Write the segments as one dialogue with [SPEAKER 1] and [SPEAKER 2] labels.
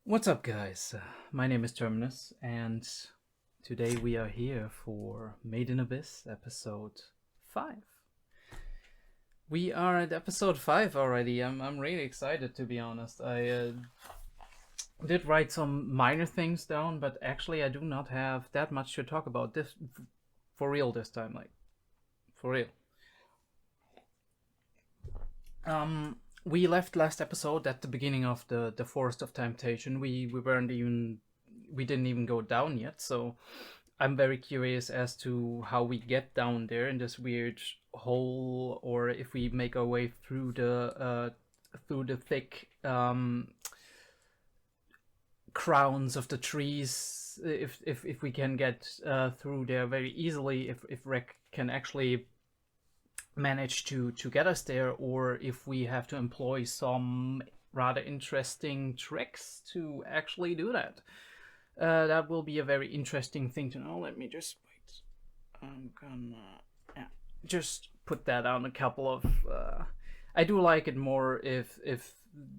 [SPEAKER 1] What's up, guys? My name is Terminus, and today we are here for Made in Abyss episode 5. We are at episode 5 already. I'm really excited, to be honest. I did write some minor things down, but actually I do not have that much to talk about this for real this time, like for real. We left last episode at the beginning of the Forest of Temptation. We didn't even go down yet, so I'm very curious as to how we get down there in this weird hole, or if we make our way through the thick crowns of the trees. If we can get through there very easily, if Rek can actually manage to get us there, or if we have to employ some rather interesting tricks to actually do that. That will be a very interesting thing to know. Let me just wait. I'm gonna just put that on a couple of. I do like it more if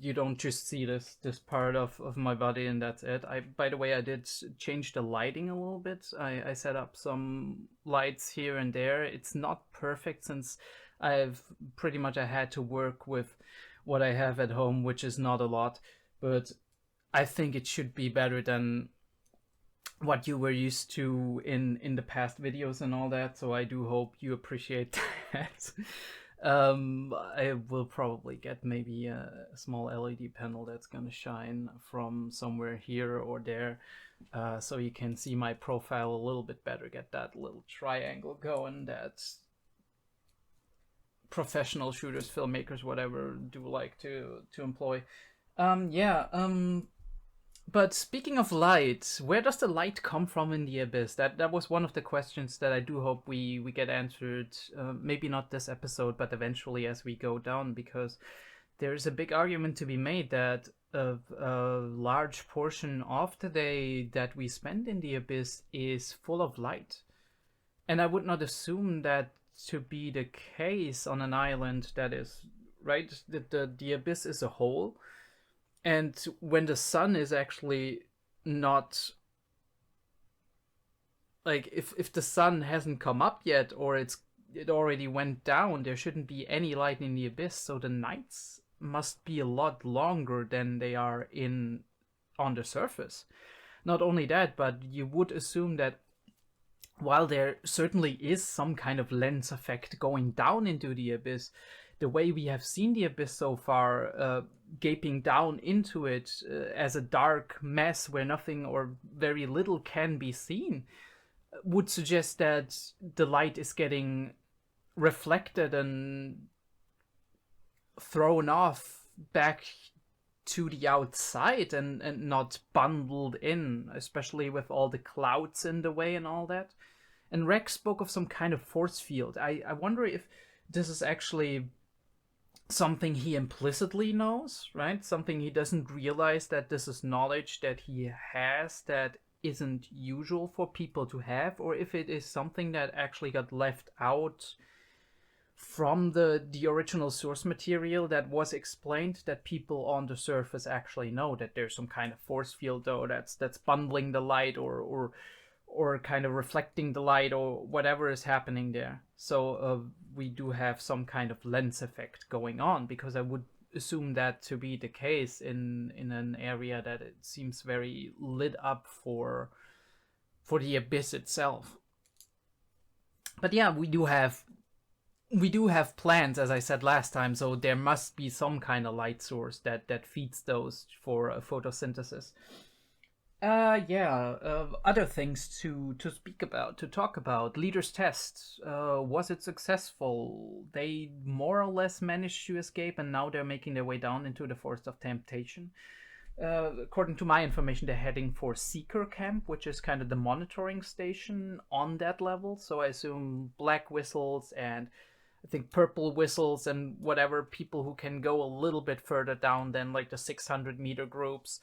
[SPEAKER 1] you don't just see this part of my body and that's it. By the way, I did change the lighting a little bit. I set up some lights here and there. It's not perfect since I had to work with what I have at home, which is not a lot, but I think it should be better than what you were used to in the past videos and all that. So I do hope you appreciate that. I will probably get maybe a small LED panel that's gonna shine from somewhere here or there, so you can see my profile a little bit better, get that little triangle going that professional shooters, filmmakers, whatever, do like to employ. But speaking of light, where does the light come from in the abyss? That was one of the questions that I do hope we get answered. Maybe not this episode, but eventually as we go down, because there's a big argument to be made that a large portion of the day that we spend in the abyss is full of light. And I would not assume that to be the case on an island that is, right? The abyss is a hole. And when the sun is actually not, like, if the sun hasn't come up yet, or it already went down, there shouldn't be any light in the abyss. So the nights must be a lot longer than they are on the surface. Not only that, but you would assume that while there certainly is some kind of lens effect going down into the abyss, the way we have seen the abyss so far, gaping down into it as a dark mess where nothing or very little can be seen, would suggest that the light is getting reflected and thrown off back to the outside and not bundled in, especially with all the clouds in the way and all that. And Rex spoke of some kind of force field. I wonder if this is actually something he implicitly knows, right? Something he doesn't realize, that this is knowledge that he has that isn't usual for people to have, or if it is something that actually got left out from the original source material that was explained, that people on the surface actually know that there's some kind of force field though that's bundling the light or kind of reflecting the light or whatever is happening there. So we do have some kind of lens effect going on, because I would assume that to be the case in an area that it seems very lit up for the abyss itself. But yeah, we do have plants, as I said last time, so there must be some kind of light source that feeds those for photosynthesis. Other things to talk about. Leader's test. Was it successful? They more or less managed to escape, and now they're making their way down into the Forest of Temptation. According to my information, they're heading for Seeker Camp, which is kind of the monitoring station on that level. So I assume black whistles and I think purple whistles and whatever people who can go a little bit further down than like the 600-meter groups.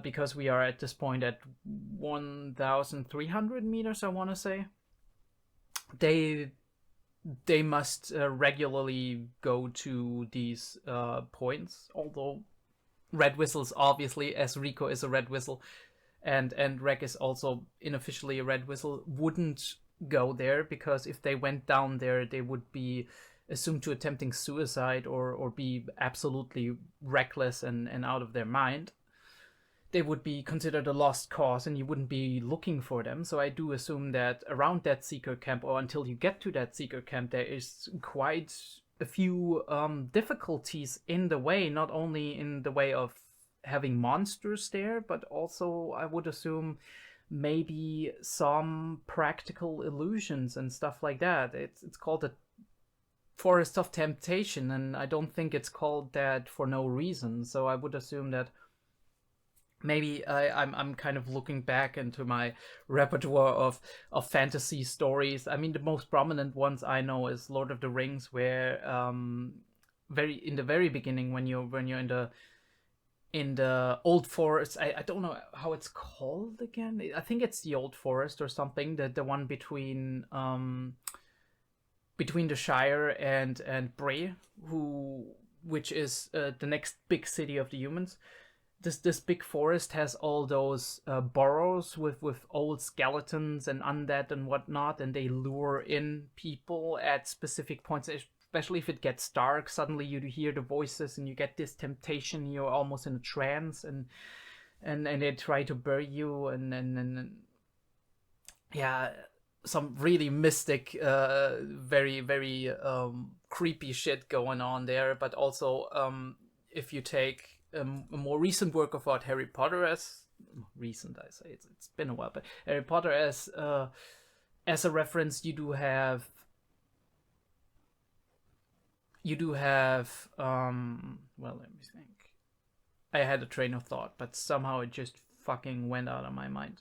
[SPEAKER 1] Because we are at this point at 1,300 meters, I want to say. They must regularly go to these points, although red whistles, obviously, as 𝐏𝐢𝐏 is a red whistle, and 𝐿 is also unofficially a red whistle, wouldn't go there, because if they went down there, they would be assumed to attempting suicide or be absolutely reckless and out of their mind. They would be considered a lost cause, and you wouldn't be looking for them. So I do assume that around that seeker camp, or until you get to that seeker camp, there is quite a few difficulties in the way, not only in the way of having monsters there, but also, I would assume, maybe some practical illusions and stuff like that. It's called the Forest of Temptation, and I don't think it's called that for no reason. So I would assume that maybe I'm kind of looking back into my repertoire of fantasy stories. I mean, the most prominent ones I know is Lord of the Rings, where in the very beginning, when you're in the old forest, I don't know how it's called again. I think it's the Old Forest or something. The one between the Shire and Bray, which is the next big city of the humans. This big forest has all those burrows with old skeletons and undead and whatnot, and they lure in people at specific points. Especially if it gets dark, suddenly you hear the voices and you get this temptation. You're almost in a trance, and they try to bury you, and yeah, some really mystic, very very creepy shit going on there. But also, if you take a more recent work of art, Harry Potter, as recent, I say it's been a while, but Harry Potter as a reference, you do have well, let me think. I had a train of thought, but somehow it just fucking went out of my mind.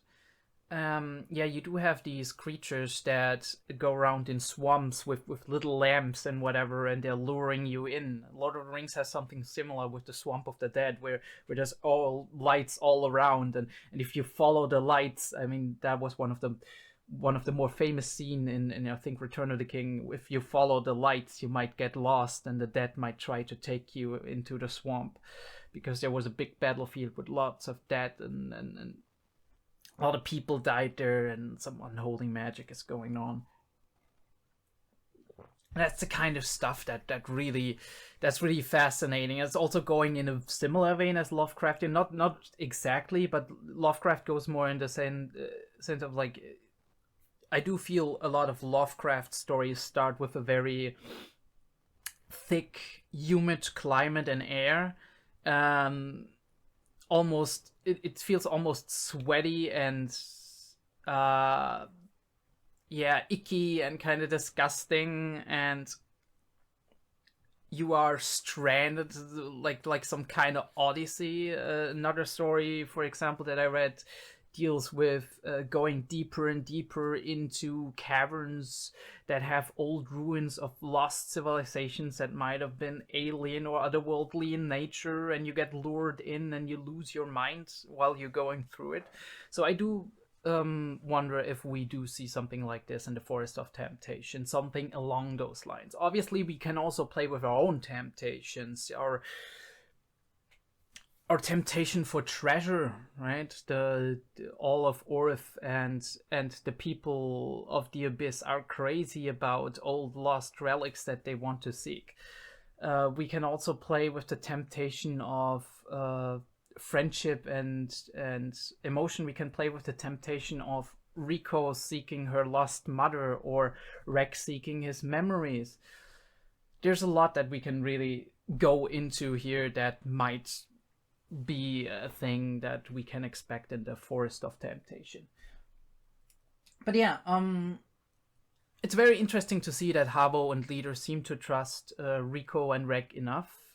[SPEAKER 1] Yeah, you do have these creatures that go around in swamps with little lamps and whatever, and they're luring you in. Lord of the Rings has something similar with the Swamp of the Dead, where there's all lights all around, and if you follow the lights, I mean, that was one of the more famous scene in I think Return of the King. If you follow the lights, you might get lost, and the dead might try to take you into the swamp, because there was a big battlefield with lots of dead, and a lot of people died there, and some unholy magic is going on. That's the kind of stuff that's really fascinating. It's also going in a similar vein as Lovecraftian, not exactly, but Lovecraft goes more in the sense of, like, I do feel a lot of Lovecraft stories start with a very thick, humid climate and air. Almost, it feels almost sweaty and icky and kind of disgusting, and you are stranded like some kind of odyssey. Another story, for example, that I read deals with going deeper and deeper into caverns that have old ruins of lost civilizations that might have been alien or otherworldly in nature, and you get lured in and you lose your mind while you're going through it. So I do wonder if we do see something like this in the Forest of Temptation, something along those lines. Obviously, we can also play with our own temptations, our temptation for treasure, right? The all of Orth and the people of the Abyss are crazy about old lost relics that they want to seek. We can also play with the temptation of friendship and emotion. We can play with the temptation of 𝐏𝐢𝐏 seeking her lost mother, or 𝐿 seeking his memories. There's a lot that we can really go into here that might be a thing that we can expect in the Forest of Temptation. But yeah, it's very interesting to see that Habbo and Leader seem to trust 𝐏𝐏𝐿 and 𝐿 enough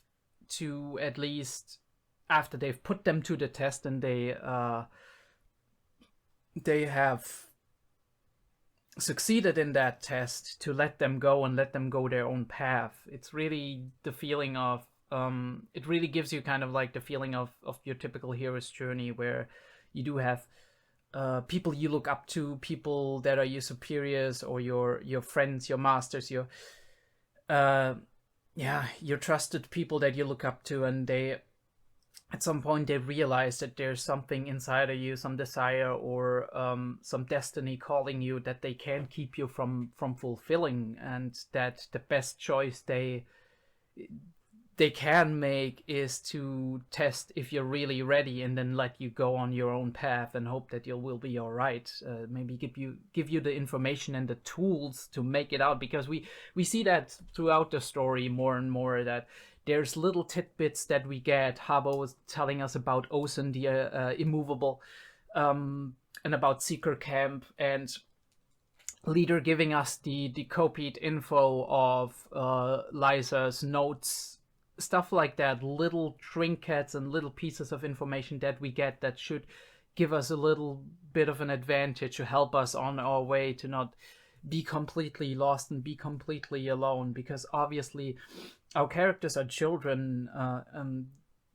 [SPEAKER 1] to, at least after they've put them to the test and they have succeeded in that test, to let them go and let them go their own path. It's really the feeling of it really gives you kind of like the feeling of your typical hero's journey, where you do have people you look up to, people that are your superiors or your friends, your masters, your trusted people that you look up to, and they at some point they realize that there's something inside of you, some desire or some destiny calling you that they can't keep you from fulfilling, and that the best choice they can make is to test if you're really ready, and then let you go on your own path and hope that you will be all right. Maybe give you the information and the tools to make it out, because we see that throughout the story more and more, that there's little tidbits that we get. Habo was telling us about Osen the immovable, and about Seeker Camp, and Leader giving us the copied info of Liza's notes, stuff like that, little trinkets and little pieces of information that we get that should give us a little bit of an advantage to help us on our way to not be completely lost and be completely alone, because obviously our characters are children.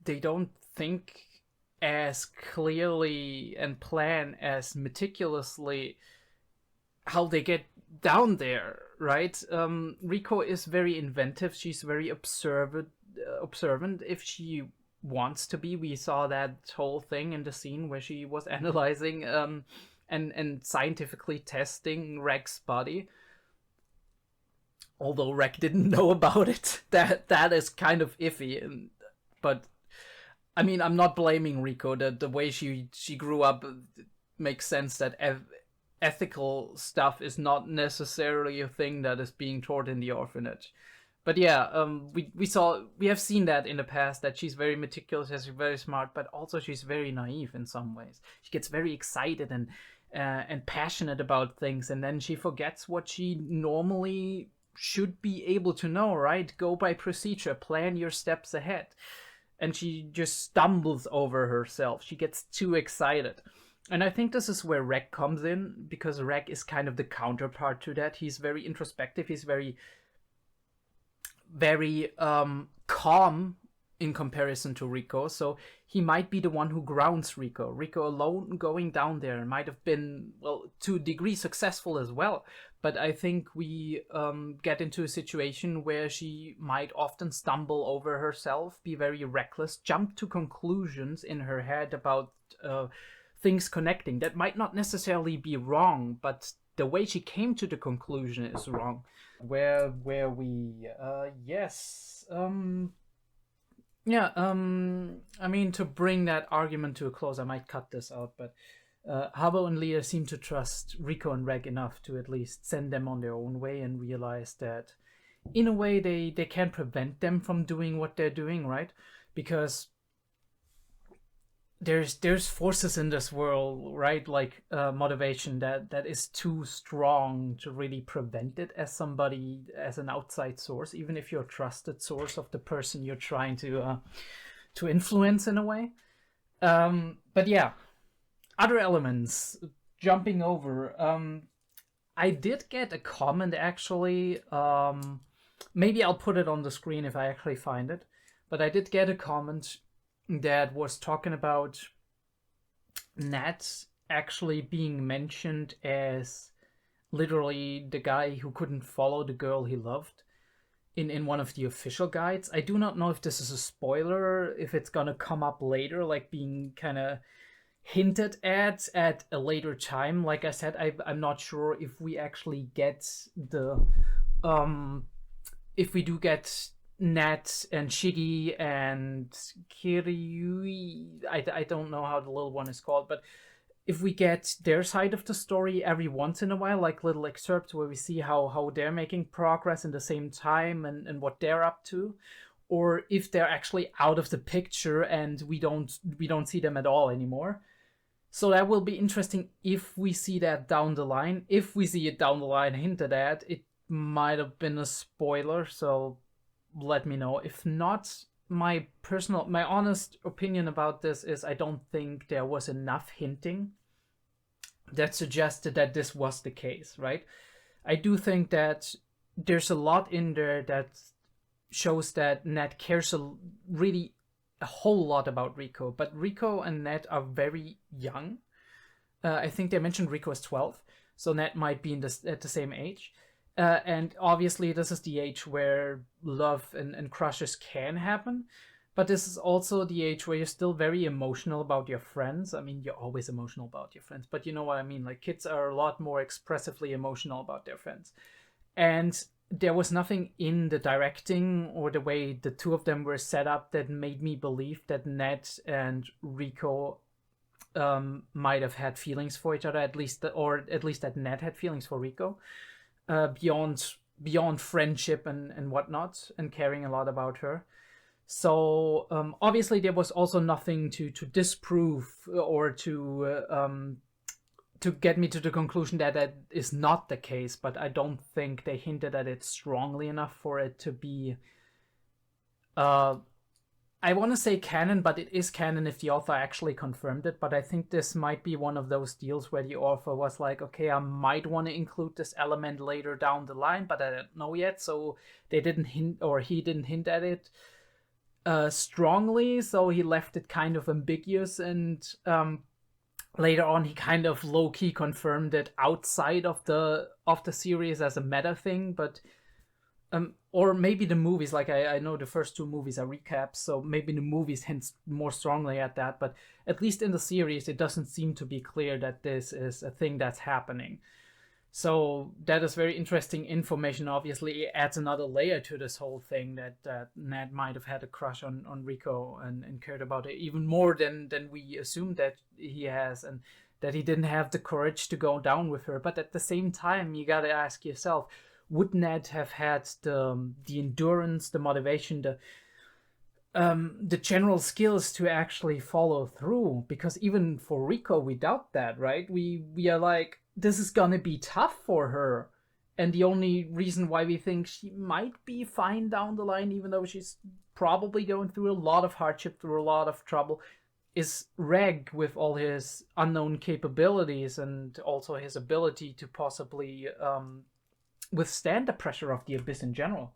[SPEAKER 1] They don't think as clearly and plan as meticulously how they get down there, right? Riko is very inventive. She's very observant if she wants to be. We saw that whole thing in the scene where she was analyzing and scientifically testing Rek's body. Although Rek didn't know about it, that is kind of iffy. But I mean, I'm not blaming Riko. The way she grew up makes sense. That ethical stuff is not necessarily a thing that is being taught in the orphanage. But yeah, we have seen that in the past, that she's very meticulous, she's very smart, but also she's very naive in some ways. She gets very excited and passionate about things, and then she forgets what she normally should be able to know, right? Go by procedure, plan your steps ahead. And she just stumbles over herself. She gets too excited. And I think this is where Rek comes in, because Rek is kind of the counterpart to that. He's very introspective. He's very, very calm in comparison to Riko. So he might be the one who grounds Riko. Riko alone going down there might have been, well, to a degree successful as well. But I think we get into a situation where she might often stumble over herself, be very reckless, jump to conclusions in her head about things connecting that might not necessarily be wrong, but the way she came to the conclusion is wrong. Where we yes, yeah, I mean, to bring that argument to a close, I might cut this out, but Habo and Leah seem to trust Riko and Reg enough to at least send them on their own way, and realize that in a way they can't prevent them from doing what they're doing, right? Because there's forces in this world, right? Like motivation that is too strong to really prevent it as somebody, as an outside source, even if you're a trusted source of the person you're trying to influence in a way. But yeah, other elements, jumping over. I did get a comment actually. Maybe I'll put it on the screen if I actually find it. But I did get a comment that was talking about Nat actually being mentioned as literally the guy who couldn't follow the girl he loved in one of the official guides. I do not know if this is a spoiler, if it's gonna come up later, like being kind of hinted at a later time. Like I said, I'm not sure if we actually get the if we do get Nat and Shiggy and Kiryui, I don't know how the little one is called, but if we get their side of the story every once in a while, like little excerpts where we see how they're making progress in the same time and what they're up to, or if they're actually out of the picture and we don't see them at all anymore. So that will be interesting if we see that down the line. If we see it down the line hinted at, it might have been a spoiler, so let me know. If not, my honest opinion about this is I don't think there was enough hinting that suggested that this was the case, right? I do think that there's a lot in there that shows that Nat cares really a whole lot about Riko, but Riko and Nat are very young. I think they mentioned Riko is 12, so Nat might be at the same age. And obviously this is the age where love and crushes can happen. But this is also the age where you're still very emotional about your friends. I mean, you're always emotional about your friends, but you know what I mean? Like, kids are a lot more expressively emotional about their friends. And there was nothing in the directing or the way the two of them were set up that made me believe that Ned and Rico might have had feelings for each other, at least that Ned had feelings for Rico, beyond friendship and whatnot, and caring a lot about her. So obviously there was also nothing to disprove or to get me to the conclusion that that is not the case, but I don't think they hinted at it strongly enough for it to be I want to say canon, but it is canon if the author actually confirmed it. But I think this might be one of those deals where the author was like, okay, I might want to include this element later down the line, but I don't know yet. So they didn't hint, or he didn't hint at it strongly. So he left it kind of ambiguous. And later on, he kind of low-key confirmed it outside of the series as a meta thing. But or maybe the movies, like I know the first two movies are recaps, so maybe the movies hint more strongly at that, but at least in the series it doesn't seem to be clear that this is a thing that's happening. So that is very interesting information. Obviously it adds another layer to this whole thing, that Ned might have had a crush on Rico and cared about it even more than we assumed that he has, and that he didn't have the courage to go down with her. But at the same time, you gotta ask yourself, would Ned have had the endurance, the motivation, the general skills to actually follow through? Because even for Rico, we doubt that, right? We are like, this is gonna be tough for her, and the only reason why we think she might be fine down the line, even though she's probably going through a lot of hardship, through a lot of trouble, is Reg with all his unknown capabilities and also his ability to possibly withstand the pressure of the abyss in general.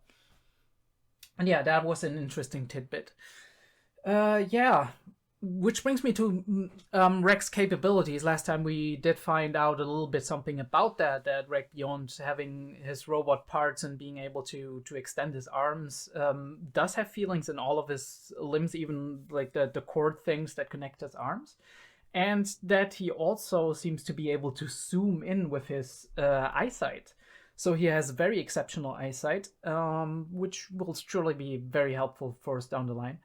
[SPEAKER 1] And yeah, that was an interesting tidbit. Yeah, which brings me to Reg's capabilities. Last time we did find out a little bit something about that Reg, beyond having his robot parts and being able to extend his arms, does have feelings in all of his limbs, even like the cord things that connect his arms. And that he also seems to be able to zoom in with his eyesight. So he has very exceptional eyesight, which will surely be very helpful for us down the line.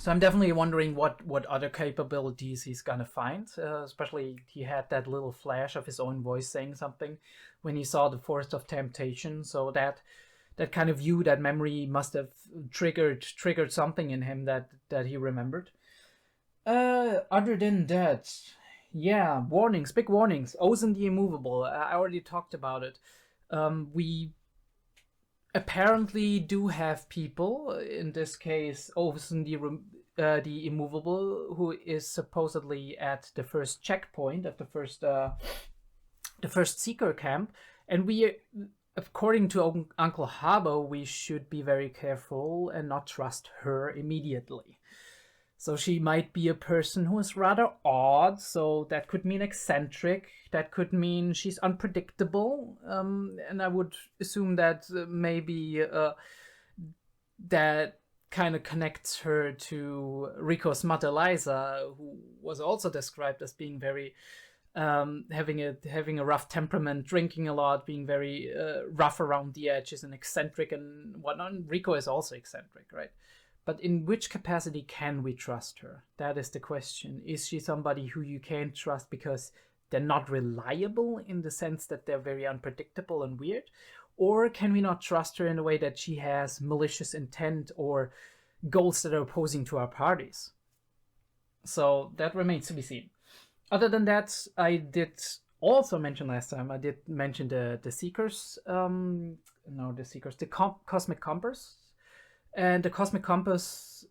[SPEAKER 1] So I'm definitely wondering what other capabilities he's gonna find. Especially he had that little flash of his own voice saying something when he saw the Forest of Temptation. So that kind of view, that memory must have triggered something in him that he remembered. Other than that, yeah, warnings, big warnings. Ozen the Immovable, I already talked about it. We apparently do have people, in this case, Ozen the Immovable, who is supposedly at the first checkpoint, at the first Seeker camp. And we, according to Uncle Habo, we should be very careful and not trust her immediately. So she might be a person who is rather odd, so that could mean eccentric, that could mean she's unpredictable, and I would assume that maybe that kind of connects her to Rico's mother Liza, who was also described as being very, having a rough temperament, drinking a lot, being very rough around the edges and eccentric and whatnot. Rico is also eccentric, right? But in which capacity can we trust her? That is the question. Is she somebody who you can't trust because they're not reliable, in the sense that they're very unpredictable and weird? Or can we not trust her in a way that she has malicious intent or goals that are opposing to our parties? So that remains to be seen. Other than that, I did also mention last time, I did mention the Seekers, the Cosmic Compass. And the Cosmic Compass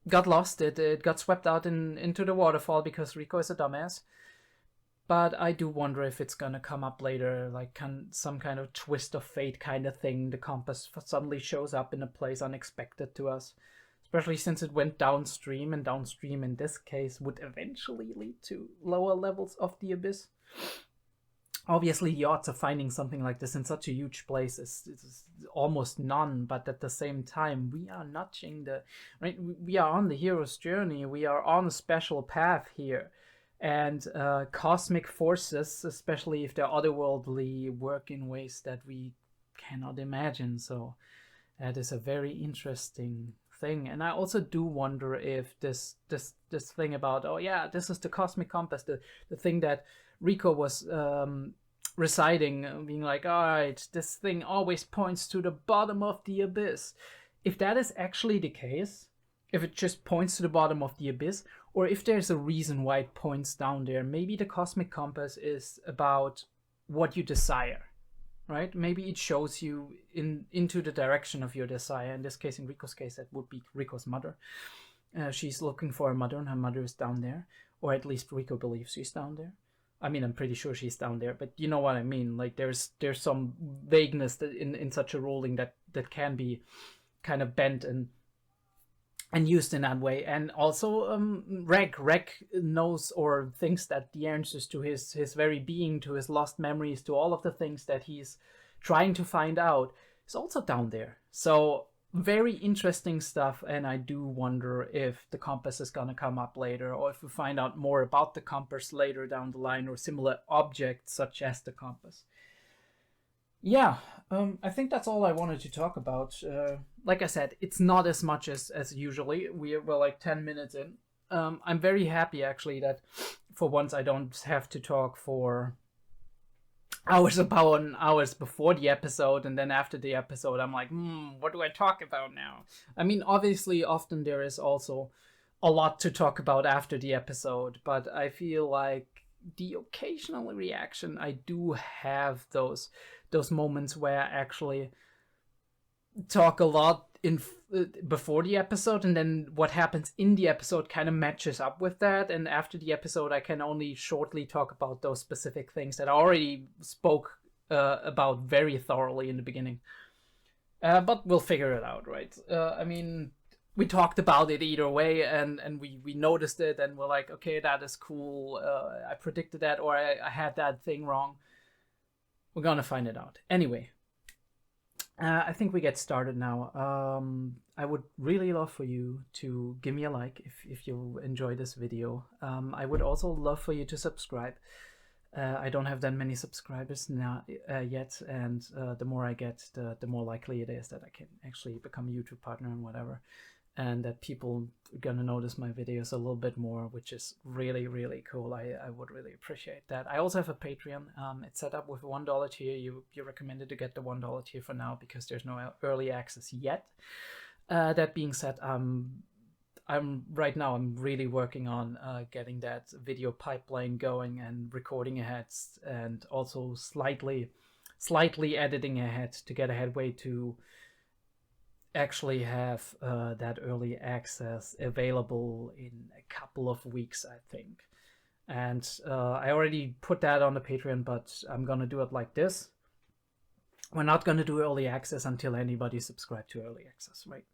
[SPEAKER 1] got lost. It got swept out into the waterfall because Rico is a dumbass. But I do wonder if it's gonna come up later, like some kind of twist of fate kind of thing. The compass suddenly shows up in a place unexpected to us. Especially since it went downstream, and downstream in this case would eventually lead to lower levels of the abyss. obviously the odds of finding something like this in such a huge place is almost none, but at the same time we are notching the right, we are on the hero's journey, we are on a special path here, and cosmic forces, especially if they're otherworldly, work in ways that we cannot imagine. So that is a very interesting thing. And I also do wonder if this thing about, oh yeah, this is the cosmic compass, the thing that Rico was reciting, being like, all right, this thing always points to the bottom of the abyss. If that is actually the case, if it just points to the bottom of the abyss, or if there's a reason why it points down there, maybe the cosmic compass is about what you desire, right? Maybe it shows you into the direction of your desire. In this case, in Rico's case, that would be Rico's mother. She's looking for her mother, and her mother is down there, or at least Rico believes she's down there. I mean, I'm pretty sure she's down there, but you know what I mean. Like, there's some vagueness in such a ruling that can be kind of bent and used in that way. And also, Reg knows or thinks that the answers to his very being, to his lost memories, to all of the things that he's trying to find out, is also down there. So very interesting stuff, and I do wonder if the compass is gonna come up later, or if we find out more about the compass later down the line, or similar objects such as the compass. Yeah, I think that's all I wanted to talk about. Like I said, it's not as much as usually. We're like 10 minutes in. I'm very happy, actually, that for once I don't have to talk for hours upon hours before the episode, and then after the episode I'm like, what do I talk about now? I mean, obviously often there is also a lot to talk about after the episode, but I feel like the occasional reaction, I do have those moments where I actually talk a lot before the episode, and then what happens in the episode kind of matches up with that, and after the episode I can only shortly talk about those specific things that I already spoke about very thoroughly in the beginning. But we'll figure it out, right? I mean, we talked about it either way, and we noticed it, and we're like, okay, that is cool. I predicted that, or I had that thing wrong. We're gonna find it out. Anyway, I think we get started now. I would really love for you to give me a like if you enjoy this video. I would also love for you to subscribe. I don't have that many subscribers now yet, and the more I get, the more likely it is that I can actually become a YouTube partner and whatever, and that people are gonna notice my videos a little bit more, which is really, really cool. I would really appreciate that. I also have a Patreon. It's set up with a $1 tier. You're recommended to get the $1 tier for now because there's no early access yet. That being said, I'm really working on getting that video pipeline going and recording ahead, and also slightly editing ahead to get a headway to actually have that early access available in a couple of weeks, I think. And I already put that on the Patreon, but I'm gonna do it like this. We're not gonna do early access until anybody subscribed to early access, right?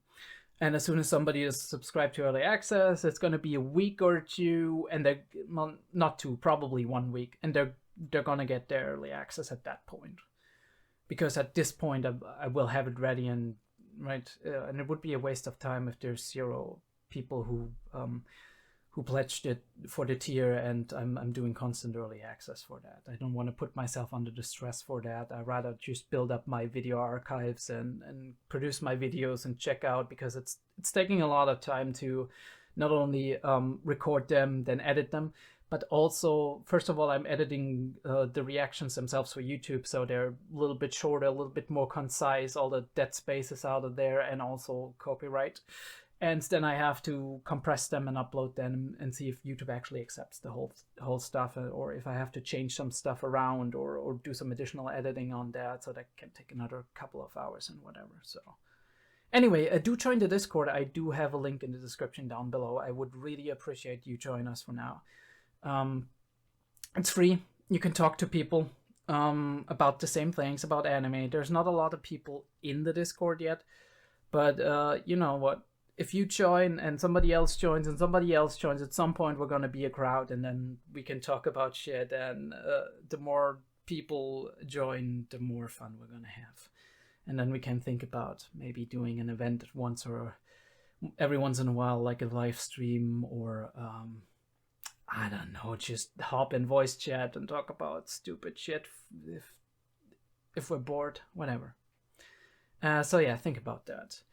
[SPEAKER 1] And as soon as somebody is subscribed to early access, it's going to be a week or two, and they're, well, not two, probably 1 week, and they're going to get their early access at that point. Because at this point, I will have it ready, and right, and it would be a waste of time if there's 0 people who pledged it for the tier, and I'm doing constant early access for that. I don't want to put myself under the stress for that. I'd rather just build up my video archives and produce my videos and check out, because it's taking a lot of time to not only record them, then edit them, but also, first of all, I'm editing the reactions themselves for YouTube, so they're a little bit shorter, a little bit more concise, all the dead space is out of there, and also copyright. And then I have to compress them and upload them and see if YouTube actually accepts the whole stuff, or if I have to change some stuff around or do some additional editing on that. So that can take another couple of hours and whatever. So anyway, do join the Discord. I do have a link in the description down below. I would really appreciate you join us for now. It's free. You can talk to people about the same things, about anime. There's not a lot of people in the Discord yet, but you know what? If you join and somebody else joins and somebody else joins, at some point we're going to be a crowd, and then we can talk about shit, and the more people join, the more fun we're gonna have. And then we can think about maybe doing an event once or every once in a while, like a live stream, or I don't know, just hop in voice chat and talk about stupid shit if we're bored, whatever. So yeah, think about that.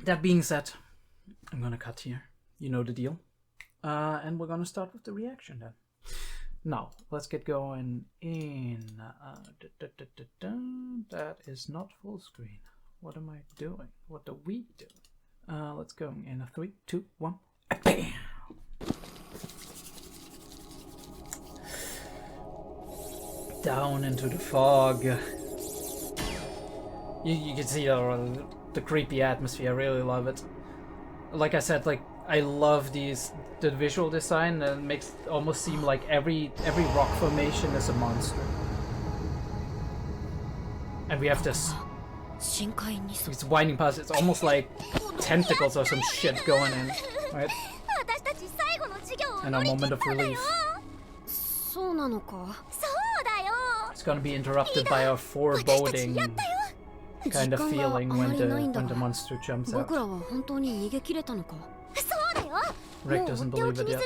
[SPEAKER 1] That being said, I'm gonna cut here. You know the deal. And we're gonna start with the reaction then. Now, let's get going in... That is not full screen. What am I doing? What are we doing? Let's go in a 3, 2, 1. Bam! Down into the fog. You can see the creepy atmosphere. I really love it. Like I said, like, I love the visual design, and it makes it almost seem like every rock formation is a monster. And we have this it's winding past. It's almost like tentacles or some shit going in, right? And a moment of relief. It's gonna be interrupted by a foreboding kind of feeling when the monster jumps out. Rick doesn't believe it yet.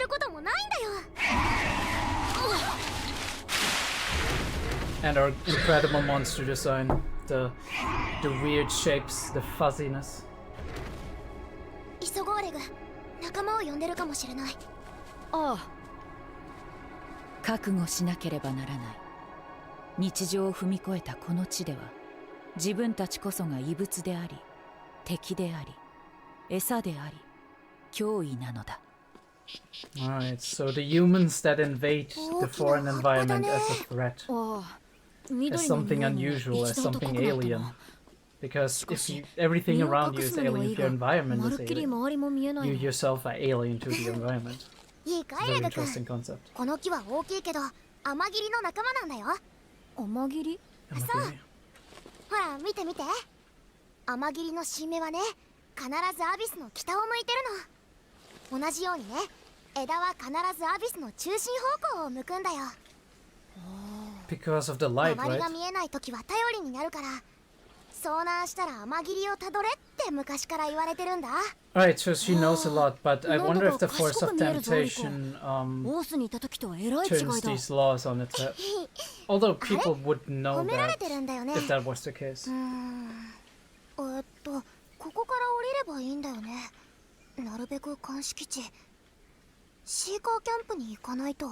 [SPEAKER 1] And our incredible monster design, the weird shapes, the fuzziness.
[SPEAKER 2] 仲間を呼んでるかもしれない。
[SPEAKER 3] ああ。覚悟しなければならない。日常を踏み越えたこの地では、自分たちこそが異物であり、敵であり、餌であり、脅威なのだ。
[SPEAKER 1] Alright, so the humans that invade the foreign environment as a threat, as something unusual, as something alien. Because if everything around you is alien, if your environment is alien, you yourself are alien to the environment. It's a very interesting concept.
[SPEAKER 2] この木は大きいけど、アマギリの仲間なんだよ。
[SPEAKER 3] アマギリ？
[SPEAKER 2] そう。ほら、見て見て。アマギリの新芽はね、必ずアビスの北を向いてるの。同じようにね、枝は必ずアビスの中心方向を向くんだよ。
[SPEAKER 1] Because of the light, right?
[SPEAKER 2] 周りが見えないときは頼りになるから。遭難したらアマギリをたどれって昔から言われてるんだ。
[SPEAKER 1] Right, so she knows a lot, but I wonder if the force of temptation turns these laws on its head. Although people would know that if that was the case.
[SPEAKER 2] ここから降りればいいんだよね。なるべく監視基地、シーカーキャンプに行かないと。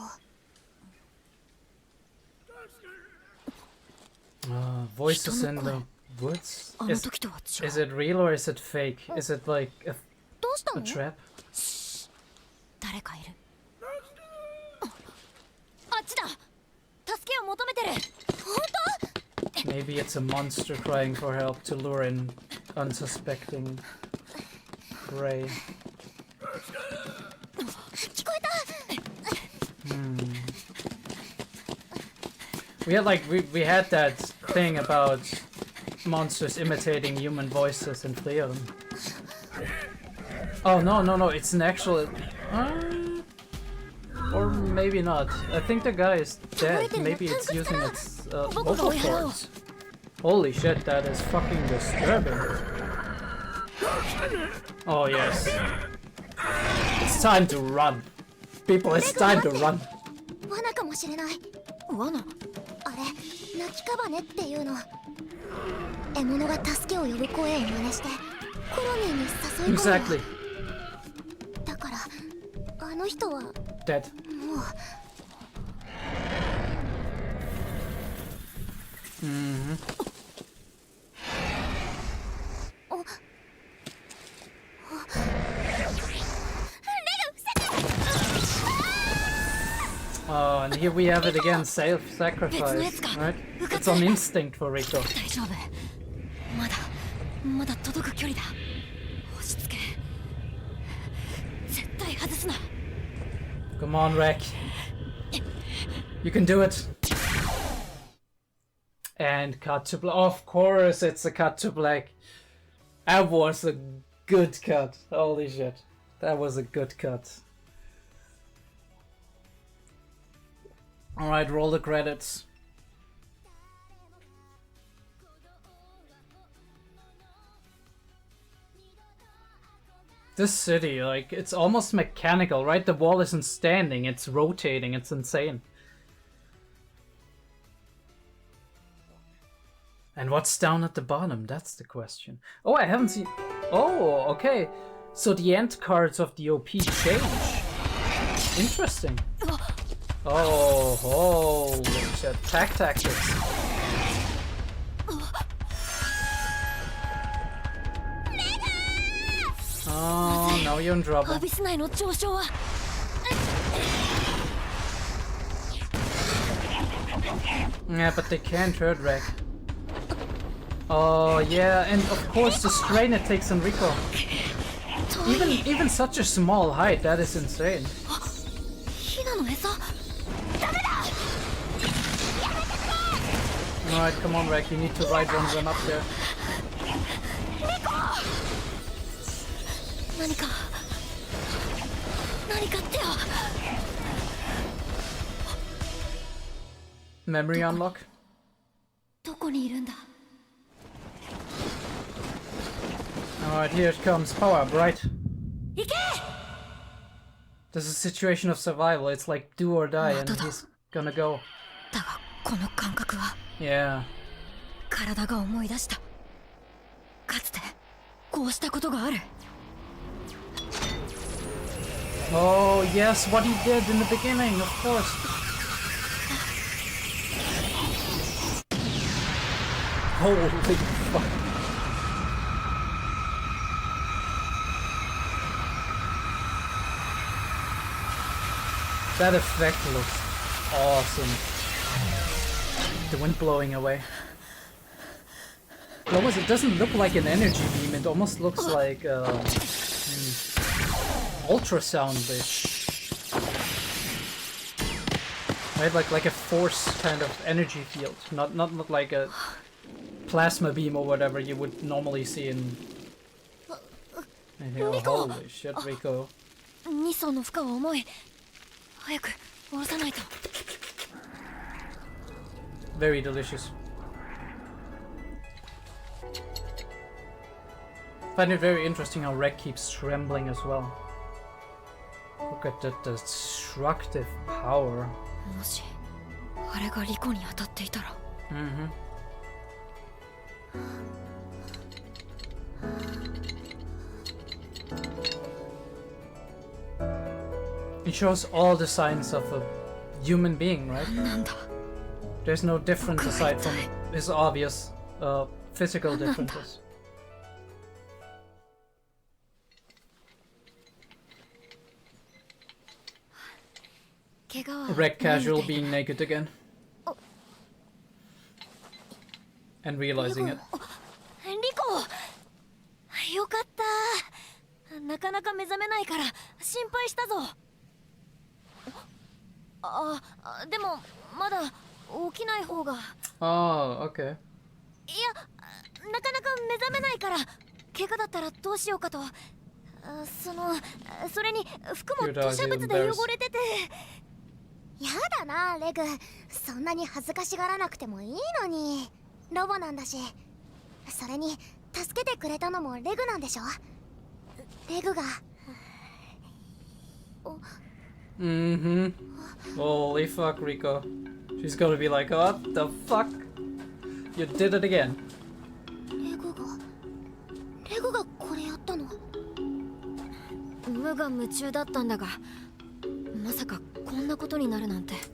[SPEAKER 1] Voices in the woods? Is it real or is it fake? Is it like a trap?
[SPEAKER 3] 誰かいる。あっちだ。助けを求めてる。本当？
[SPEAKER 1] Maybe it's a monster crying for help to lure in unsuspecting prey.
[SPEAKER 2] 聞こえた。
[SPEAKER 1] We had that thing about monsters imitating human voices in Fleon. Oh no, it's an actual... or maybe not. I think the guy is dead. Maybe it's using its vocal cords. Holy shit, that is fucking disturbing. Oh yes. It's time to run. People, it's time to run.
[SPEAKER 2] 罠かもしれない。
[SPEAKER 3] 罠？
[SPEAKER 2] あれ、泣きカバネっていうの。獲物が助けを呼ぶ声を真似してコロニーに誘い込む。
[SPEAKER 1] Exactly.
[SPEAKER 2] だからあの人は
[SPEAKER 1] Dead.
[SPEAKER 2] もう。
[SPEAKER 1] Oh, and here we have it again, self-sacrifice, right? It's on instinct for Rico.
[SPEAKER 3] 大丈夫。まだ届く距離だ。押し付け。絶対外すな。
[SPEAKER 1] Come on, Rek. You can do it. And cut to black. Of course, it's a cut to black. That was a good cut. Holy shit. That was a good cut. Alright, roll the credits. This city, like, it's almost mechanical, right? The wall isn't standing, it's rotating, it's insane. And what's down at the bottom? That's the question. Oh, I haven't seen... Oh, okay. So the end cards of the OP change. Interesting. Oh, holy shit. Attack tactics. Oh, now you're in trouble. Yeah, but they can't hurt Rek. Oh yeah, and of course the strain it takes on Rico. Even such a small height, that is insane. Alright, come on Rek, you need to ride one of them up there. Memory unlock? Alright, here it comes. Power up, right? This is a situation of survival. It's like do or die, and he's gonna go. Yeah. Oh, yes, what he did in the beginning, of course. Holy fuck. That effect looks awesome. The wind blowing away. It doesn't look like an energy beam, it almost looks like ultrasound-ish. Right, like a force kind of energy field, not like a plasma beam or whatever you would normally see in. Oh, holy shit, Rico. Very delicious. Find it very interesting how Rek keeps trembling as well. Look at the destructive power. Mm-hmm. It shows all the signs of a human being, right? There's no difference aside from his obvious physical differences. Rek casual being naked again. And realizing it. Oh, okay. Mm-hmm. Holy fuck, Rico. She's gonna be like, what the fuck? You did it again.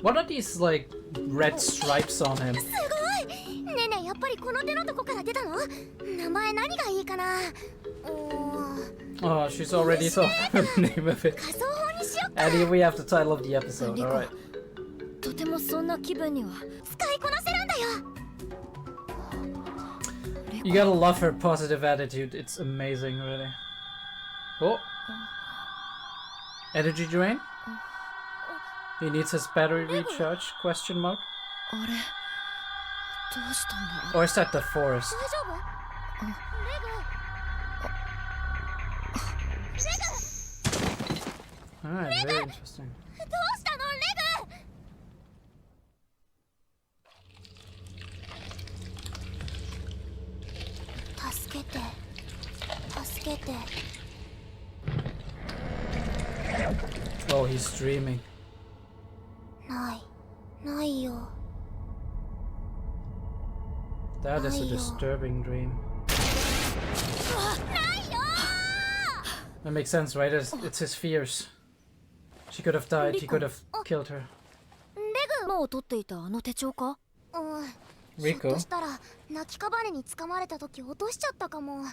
[SPEAKER 1] What are these, like, red stripes on him? Oh, she's already thought of the name of it. And here we have the title of the episode, alright. You gotta love her positive attitude, it's amazing, really. Oh. Energy drain? He needs his battery recharge, question mark? Or is that the forest? Alright, very interesting. Oh, he's dreaming.
[SPEAKER 2] ないよ。
[SPEAKER 1] That is a disturbing dream. That makes sense, right? It's his fears. She could have died, he could have killed her.
[SPEAKER 4] もう取っていたあの手帳か？
[SPEAKER 2] ひょっとしたら泣きかばねに掴まれた時落としちゃったかも。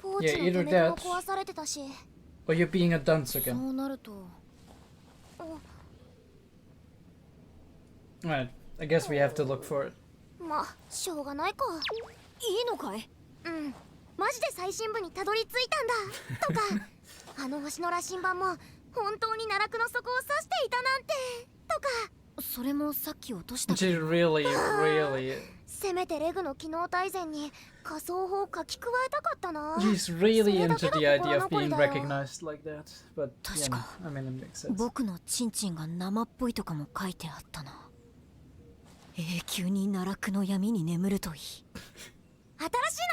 [SPEAKER 2] ポーチの留め具も壊されてたし。
[SPEAKER 1] Or you're being a dunce again.
[SPEAKER 4] そうなると。
[SPEAKER 1] Alright, I guess we have to look for it.
[SPEAKER 2] まあ、しょうがないか。
[SPEAKER 4] いいのかい？
[SPEAKER 2] マジで最新部にたどり着いたんだ。とか、あの星の羅針盤も本当に奈落の底を指していたなんて。とか。
[SPEAKER 4] それもさっき落とした。
[SPEAKER 1] She really.
[SPEAKER 2] せめてレグの機能大全に仮想法を書き加えたかったな。
[SPEAKER 1] He's really into the idea of being recognized like that. But, yeah, I mean, it makes sense.
[SPEAKER 4] 僕のチンチンが生っぽいとかも書いてあったな。永久に奈落の闇に眠るといい。
[SPEAKER 2] 新しい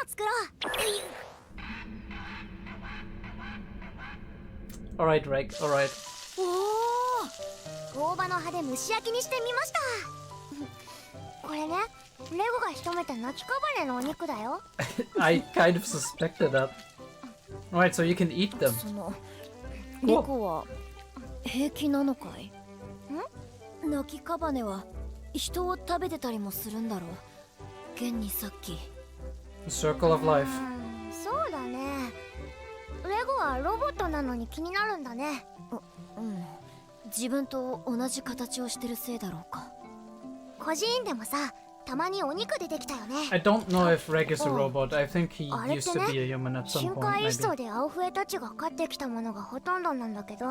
[SPEAKER 2] の作ろう。
[SPEAKER 1] Alright, Reg, alright.
[SPEAKER 2] 大葉の葉で蒸し焼きにしてみました。これね、レゴが仕留めた泣きかばねのお肉だよ。
[SPEAKER 1] I kind of suspected that. Alright, so you can eat them.
[SPEAKER 4] そのレゴは平気なのかい？泣きかばねは人を食べてたりもするんだろう。現にさっき。
[SPEAKER 1] The circle of life.
[SPEAKER 2] そうだね。レゴはロボットなのに気になるんだね。
[SPEAKER 4] 自分と同じ形をしてるせいだろうか。
[SPEAKER 2] 孤児院でもさ、たまにお肉出てきたよね。
[SPEAKER 1] I don't know if Reg is a robot. I think he used to be a human at some
[SPEAKER 2] 深
[SPEAKER 1] point,
[SPEAKER 2] 海一
[SPEAKER 1] maybe.
[SPEAKER 2] 層で青笛たちが飼ってきたものがほとんどなんだけど。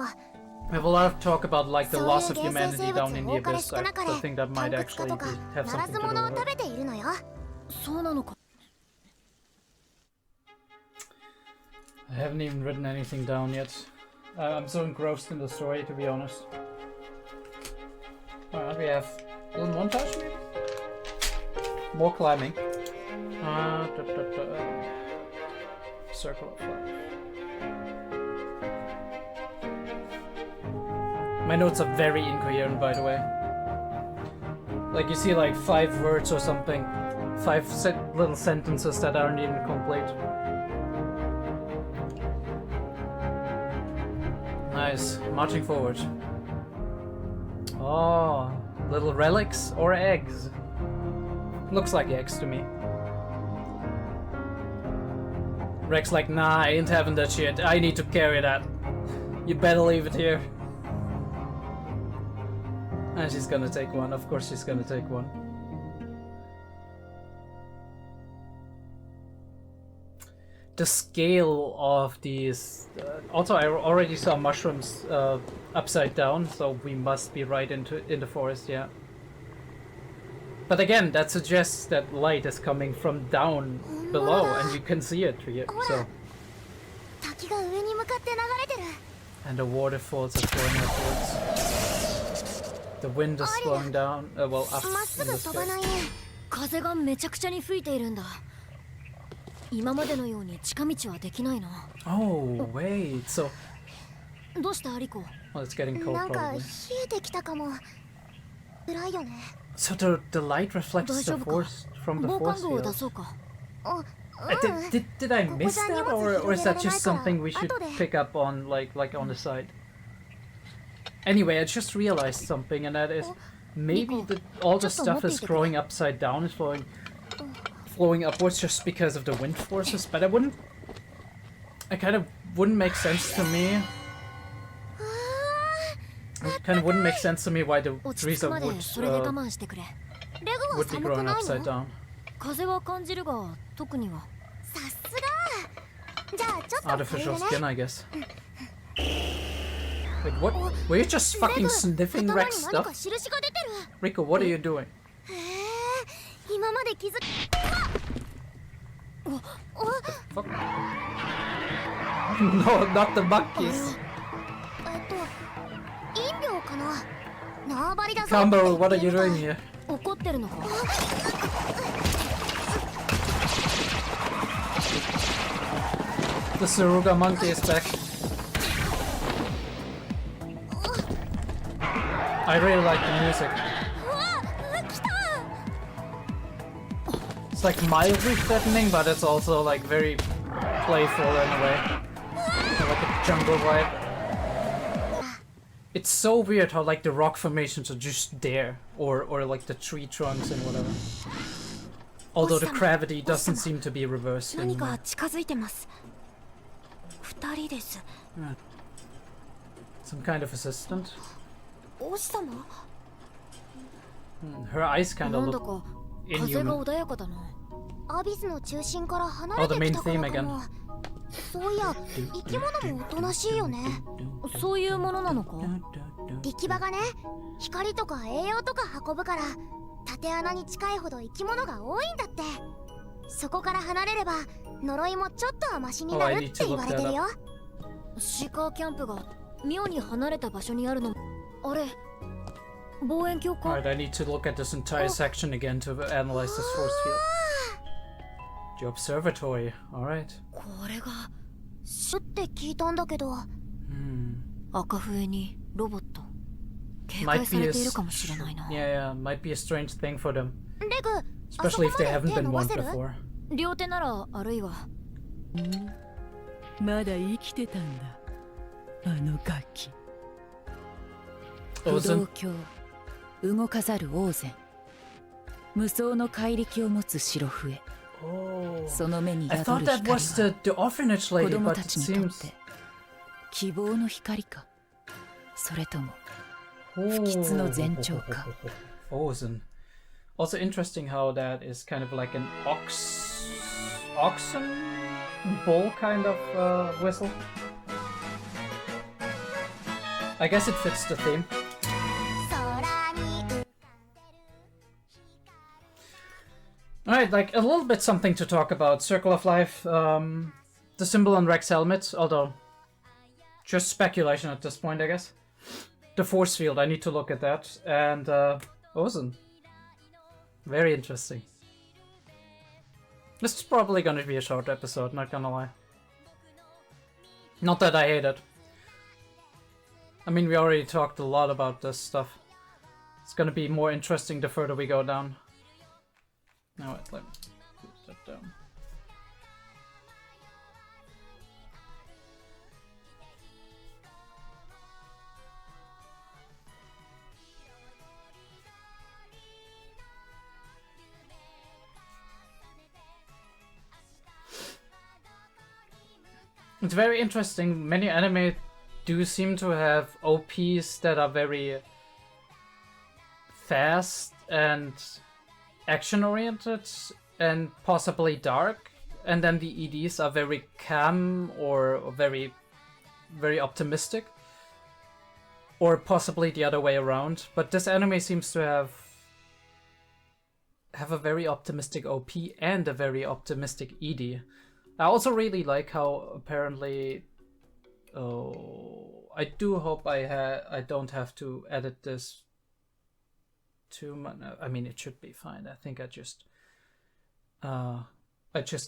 [SPEAKER 1] We have a lot of talk about like the
[SPEAKER 2] そう
[SPEAKER 1] loss
[SPEAKER 2] いう
[SPEAKER 1] of
[SPEAKER 2] 原生
[SPEAKER 1] humanity
[SPEAKER 2] 生物
[SPEAKER 1] down in
[SPEAKER 2] を
[SPEAKER 1] the
[SPEAKER 2] 多かれ
[SPEAKER 1] abyss.
[SPEAKER 2] 少なか
[SPEAKER 1] I
[SPEAKER 2] れ、
[SPEAKER 1] think that
[SPEAKER 2] タ
[SPEAKER 1] might
[SPEAKER 2] ンクツ科
[SPEAKER 1] actually
[SPEAKER 2] とか
[SPEAKER 1] have
[SPEAKER 2] なら
[SPEAKER 1] something
[SPEAKER 2] ず
[SPEAKER 1] to
[SPEAKER 2] 者を
[SPEAKER 1] do with
[SPEAKER 2] 食
[SPEAKER 1] it.
[SPEAKER 2] べているのよ。
[SPEAKER 4] そうなのか。
[SPEAKER 1] I haven't even written anything down yet. I'm so engrossed in the story, to be honest. Alright, we have a little montage, maybe? More climbing. Circle of life. My notes are very incoherent, by the way. Like, you see like 5 words or something. 5 little sentences that aren't even complete. Nice. Marching forward. Oh, little relics or eggs? Looks like eggs to me. Reg's like, nah, I ain't having that shit. I need to carry that. You better leave it here. And she's gonna take one. Of course she's gonna take one. The scale of these... also, I already saw mushrooms upside down, so we must be right in the forest, yeah. But again, that suggests that light is coming from down below, and you can see it here, so...
[SPEAKER 2] 滝が上に向かって流れてる。
[SPEAKER 1] And the waterfalls are flowing upwards. The wind is slowing down, well, up
[SPEAKER 2] まっす
[SPEAKER 1] in
[SPEAKER 2] ぐ
[SPEAKER 1] the
[SPEAKER 2] 飛ばない
[SPEAKER 1] sky.
[SPEAKER 2] ね。
[SPEAKER 4] 風がめちゃくちゃに吹いているんだ。今までのように近道はできないな。
[SPEAKER 1] Oh, wait, so...
[SPEAKER 4] どうしたアリコ？
[SPEAKER 1] Well, it's getting cold,
[SPEAKER 2] なんか
[SPEAKER 1] probably.
[SPEAKER 2] 冷えてきたかも。暗いよね。
[SPEAKER 1] So the light reflects the force from the
[SPEAKER 4] 防
[SPEAKER 1] force
[SPEAKER 4] 寒具を出
[SPEAKER 1] field.
[SPEAKER 4] そうか。
[SPEAKER 1] Did I miss that, or is that just something we should pick up on, like on the side? Anyway, I just realized something, and that is maybe all the stuff is growing upside down, is flowing upwards just because of the wind forces. But it kind of wouldn't make sense to me. It kind of wouldn't make sense to me why the
[SPEAKER 4] 落ち
[SPEAKER 1] trees
[SPEAKER 4] 着く
[SPEAKER 1] of
[SPEAKER 4] まで
[SPEAKER 1] wood
[SPEAKER 4] それで我慢してくれ。
[SPEAKER 2] レグは
[SPEAKER 1] would be
[SPEAKER 2] 寒く
[SPEAKER 1] growing
[SPEAKER 2] ない
[SPEAKER 1] upside
[SPEAKER 2] の？
[SPEAKER 1] down.
[SPEAKER 4] 風は感じるが特には。
[SPEAKER 2] さすが。じゃあちょっと
[SPEAKER 1] Artificial
[SPEAKER 2] 触れる
[SPEAKER 1] skin,
[SPEAKER 2] ね。
[SPEAKER 1] I guess. Wait, what? Were you just fucking sniffing
[SPEAKER 2] 頭に
[SPEAKER 1] Rex
[SPEAKER 2] 何
[SPEAKER 1] stuff?
[SPEAKER 2] か印が出てる。
[SPEAKER 1] Rico, what are you doing?
[SPEAKER 2] へえ、今まで気づく。
[SPEAKER 1] Fuck. No, not the monkeys.
[SPEAKER 2] 飲料かな。縄張りだぞ。
[SPEAKER 1] Combo, what are you doing here?
[SPEAKER 4] 怒ってるのか？
[SPEAKER 1] The 𝐸𝓓𝕠𝕦𥬆 monkey is back. I really like the music.
[SPEAKER 2] うわ来た
[SPEAKER 1] It's like mildly threatening, but it's also like very playful in a way. Like a jungle vibe. It's so weird how like the rock formations are just there, or like the tree trunks and whatever. Although the gravity doesn't seem to be reversed.
[SPEAKER 4] 何か近づいてます。二人です。
[SPEAKER 1] Some kind of assistant.
[SPEAKER 4] 王子様
[SPEAKER 1] Her eyes kind
[SPEAKER 4] な
[SPEAKER 1] of
[SPEAKER 4] んだ
[SPEAKER 1] look
[SPEAKER 4] か風が
[SPEAKER 1] inhuman.
[SPEAKER 4] 穏やかだな。
[SPEAKER 2] アビスの中心から離れてきたからかも。そういや生き物もおとなしいよね。
[SPEAKER 4] そういうものなのか？
[SPEAKER 2] 力場がね、光とか栄養とか運ぶから縦穴に近いほど生き物が多いんだって。そこから離れれば呪いもちょっとはマシになるって言われてるよ。
[SPEAKER 4] シーカーキャンプが妙に離れた場所にあるの。あれ望遠鏡か？
[SPEAKER 1] Alright, I need to look at this entire section again to analyze this force field. The observatory, alright.
[SPEAKER 4] これが
[SPEAKER 2] シュって聞いたんだけど。
[SPEAKER 4] 赤笛にロボット警戒
[SPEAKER 1] Might
[SPEAKER 4] さ
[SPEAKER 1] be
[SPEAKER 4] れ
[SPEAKER 1] a
[SPEAKER 4] ているかもしれないな。
[SPEAKER 1] yeah, might be a strange thing for them,
[SPEAKER 2] レグ、あそ
[SPEAKER 1] especially
[SPEAKER 2] こ
[SPEAKER 1] if they
[SPEAKER 2] ま
[SPEAKER 1] haven't
[SPEAKER 2] で手
[SPEAKER 1] been
[SPEAKER 2] 伸ば
[SPEAKER 1] one
[SPEAKER 2] せる？
[SPEAKER 1] before.
[SPEAKER 4] 両手ならあるいは。
[SPEAKER 3] まだ生きてたんだ、あのガキ。不
[SPEAKER 1] Ozen.
[SPEAKER 3] 動教動かざる王然、無双の怪力を持つ白笛。
[SPEAKER 1] Oh.
[SPEAKER 3] その目に
[SPEAKER 1] I
[SPEAKER 3] 宿
[SPEAKER 1] thought
[SPEAKER 3] る
[SPEAKER 1] that
[SPEAKER 3] 光
[SPEAKER 1] was
[SPEAKER 3] は
[SPEAKER 1] the orphanage
[SPEAKER 3] 子
[SPEAKER 1] lady,
[SPEAKER 3] 供
[SPEAKER 1] but
[SPEAKER 3] た
[SPEAKER 1] it
[SPEAKER 3] ちにとっ
[SPEAKER 1] seems.
[SPEAKER 3] て希望の光か、それとも
[SPEAKER 1] Oh.
[SPEAKER 3] 不吉の前兆か。
[SPEAKER 1] Ozen. Also interesting how that is kind of like an oxen bull kind of whistle. I guess it fits the theme.
[SPEAKER 2] 空に浮かんでる
[SPEAKER 1] Alright, like a little bit something to talk about. Circle of Life, the symbol on Rex's helmet, although just speculation at this point, I guess. The force field, I need to look at that. And Ozen. Very interesting. This is probably gonna be a short episode, not gonna lie. Not that I hate it. I mean, we already talked a lot about this stuff. It's gonna be more interesting the further we go down. Now wait, let me put that down. It's very interesting. Many anime do seem to have OPs that are very fast and action-oriented and possibly dark, and then the EDs are very calm or very, very optimistic, or possibly the other way around. But this anime seems to have a very optimistic OP and a very optimistic ED. I also really like how apparently. Oh, I do hope I don't have to edit this too much. I mean, it should be fine. I think I just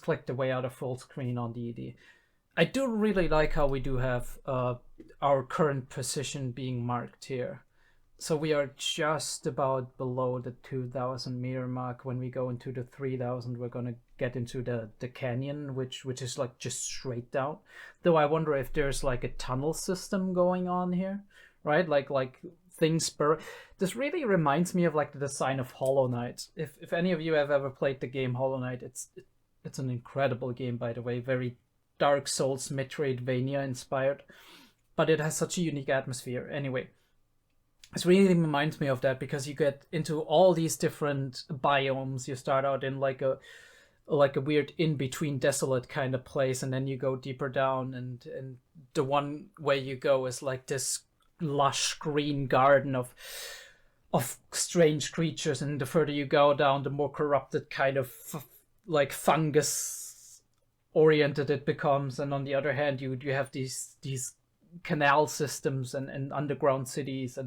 [SPEAKER 1] clicked the way out of full screen on the ED. I do really like how we do have our current position being marked here. So we are just about below the 2,000 meter mark. When we go into the 3,000, we're gonna get into the canyon, which is like just straight down. Though I wonder if there's like a tunnel system going on here, right? Like things spur. This really reminds me of like the design of Hollow Knight. If any of you have ever played the game Hollow Knight, it's an incredible game, by the way. Very Dark Souls, Metroidvania inspired, but it has such a unique atmosphere. Anyway. This really reminds me of that because you get into all these different biomes. You start out in like a weird in-between desolate kind of place, and then you go deeper down, and the one way you go is like this lush green garden of strange creatures, and the further you go down, the more corrupted kind of like fungus oriented it becomes. And on the other hand, you have these canal systems and underground cities,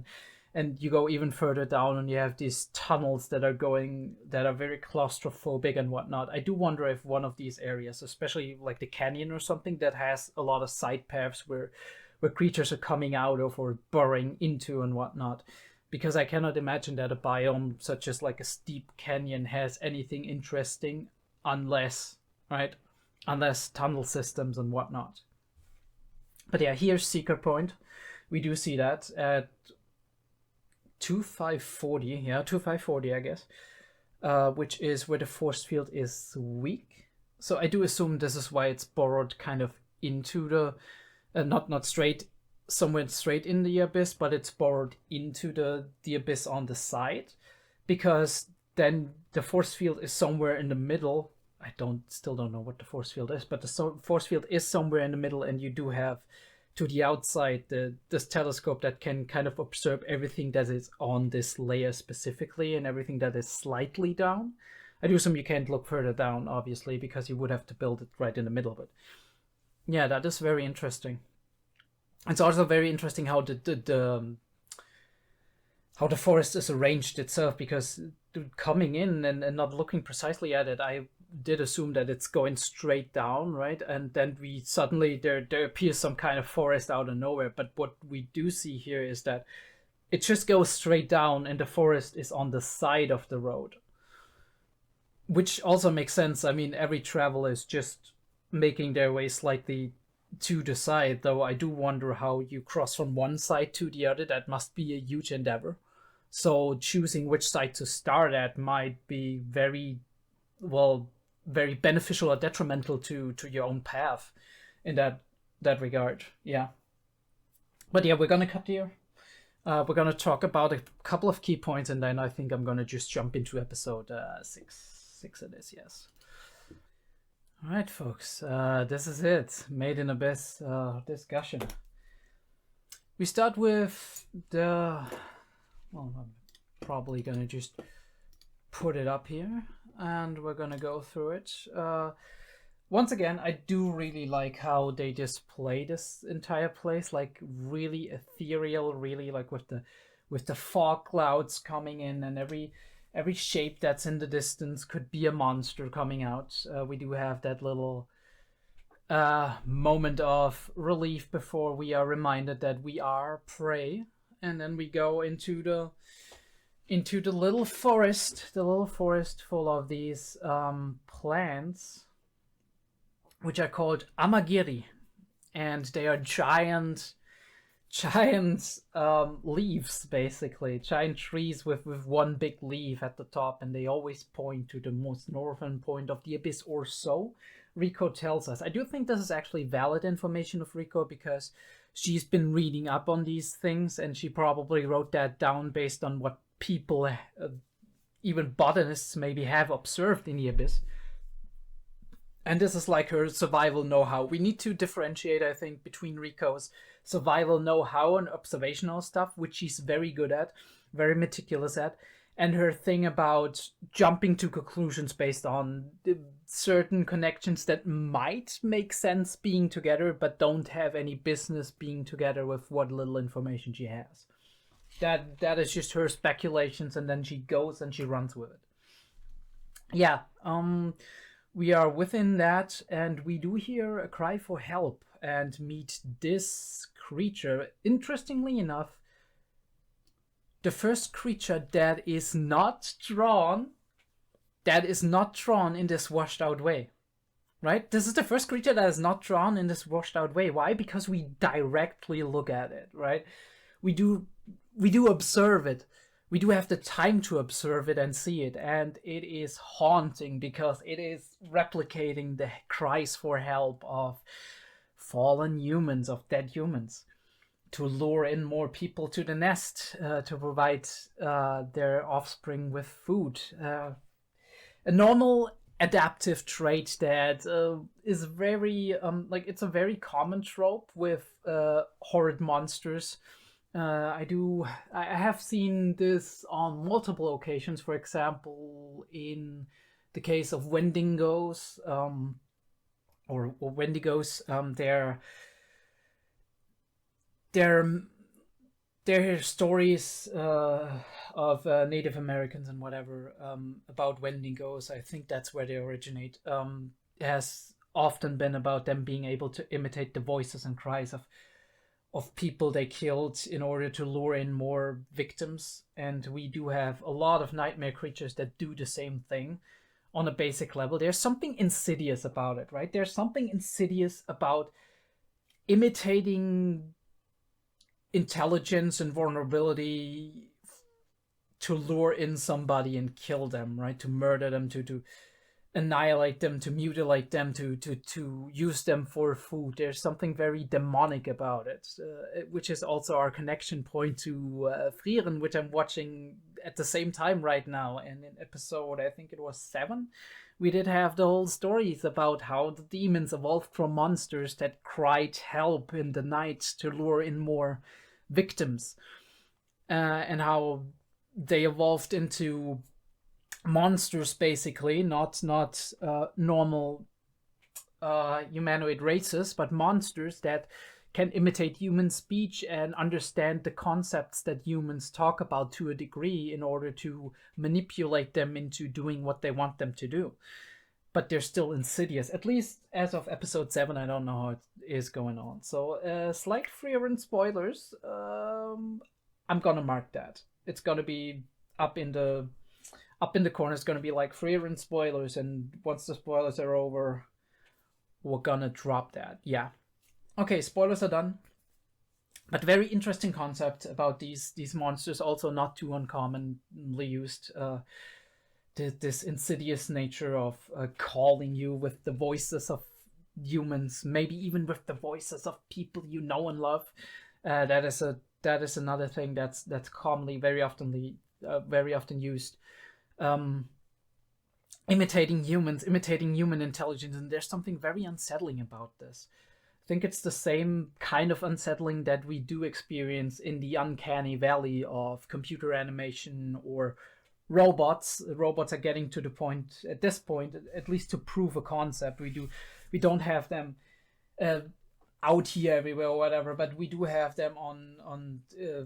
[SPEAKER 1] and you go even further down and you have these tunnels that are very claustrophobic and whatnot. I do wonder if one of these areas, especially like the canyon or something that has a lot of side paths where creatures are coming out of or burrowing into and whatnot, because I cannot imagine that a biome such as like a steep canyon has anything interesting unless tunnel systems and whatnot. But yeah, here's Seeker Point. We do see that at 2540, I guess, which is where the force field is weak. So I do assume this is why it's borrowed kind of into the, not straight, somewhere straight in the abyss, but it's borrowed into the abyss on the side, because then the force field is somewhere in the middle. I still don't know what the force field is, but the force field is somewhere in the middle, and you do have to the outside this telescope that can kind of observe everything that is on this layer specifically and everything that is slightly down. I do assume you can't look further down, obviously, because you would have to build it right in the middle, but yeah, that is very interesting. It's also very interesting how the forest is arranged itself, because coming in and not looking precisely at it, I did assume that it's going straight down, right? And then we suddenly there appears some kind of forest out of nowhere. But what we do see here is that it just goes straight down, and the forest is on the side of the road, which also makes sense. I mean, every traveler is just making their way slightly to the side, though I do wonder how you cross from one side to the other. That must be a huge endeavor. So choosing which side to start at might be very beneficial or detrimental to your own path in that regard. Yeah. But yeah, we're gonna cut here. We're gonna talk about a couple of key points, and then I think I'm gonna just jump into episode 6 it is, yes. All right, folks, this is it. Made in Abyss discussion. We start with I'm probably gonna just put it up here, and we're gonna go through it. Once again, I do really like how they display this entire place, like really ethereal, really like with the fog clouds coming in, and every shape that's in the distance could be a monster coming out. We do have that little moment of relief before we are reminded that we are prey, and then we go into the little forest full of these plants, which are called amagiri, and they are giant leaves, basically giant trees with one big leaf at the top, and they always point to the most northern point of the abyss, or so Rico tells us. I do think this is actually valid information of Rico, because she's been reading up on these things, and she probably wrote that down based on what people, even botanists maybe, have observed in the abyss. And this is like her survival know-how. We need to differentiate, I think, between Rico's survival know-how and observational stuff, which she's very good at, very meticulous at, and her thing about jumping to conclusions based on certain connections that might make sense being together, but don't have any business being together with what little information she has. That is just her speculations, and then she goes and she runs with it. Yeah, we are within that, and we do hear a cry for help and meet this creature. Interestingly enough, the first creature that is not drawn in this washed out way, right? This is the first creature that is not drawn in this washed out way. Why? Because we directly look at it, right? We do observe it. We do have the time to observe it and see it, and it is haunting because it is replicating the cries for help of fallen humans, of dead humans, to lure in more people to the nest, to provide their offspring with food. A normal adaptive trait that is very, it's a very common trope with horrid monsters. I have seen this on multiple occasions. For example, in the case of Wendigos, or Wendigos, their stories of Native Americans and whatever, about Wendigos, I think that's where they originate, has often been about them being able to imitate the voices and cries of people they killed in order to lure in more victims. And we do have a lot of nightmare creatures that do the same thing on a basic level. There's something insidious about it, right? There's something insidious about imitating intelligence and vulnerability to lure in somebody and kill them, right? To murder them, to annihilate them, to mutilate them, to use them for food. There's something very demonic about it, which is also our connection point to 𝐏𝐢𝐏𝐿, which I'm watching at the same time right now. And in episode, I think it was 7, we did have the whole stories about how the demons evolved from monsters that cried help in the night to lure in more victims, and how they evolved into monsters, basically, not normal humanoid races, but monsters that can imitate human speech and understand the concepts that humans talk about to a degree in order to manipulate them into doing what they want them to do. But they're still insidious, at least as of episode 7. I don't know how it is going on. So slight 𝐕𝐴 spoilers. I'm gonna mark that. It's gonna be up in the corner. It's gonna be like 𝐕𝐴 spoilers, and once the spoilers are over, we're gonna drop that. Yeah. Okay, spoilers are done. But very interesting concept about these monsters, also not too uncommonly used. This insidious nature of calling you with the voices of humans, maybe even with the voices of people you know and love. That is another thing that's commonly very often used. Imitating humans, imitating human intelligence, and there's something very unsettling about this. I think it's the same kind of unsettling that we do experience in the uncanny valley of computer animation or robots. Robots are getting to the point, at this point, at least to prove a concept. We don't have them out here everywhere or whatever, but we do have them on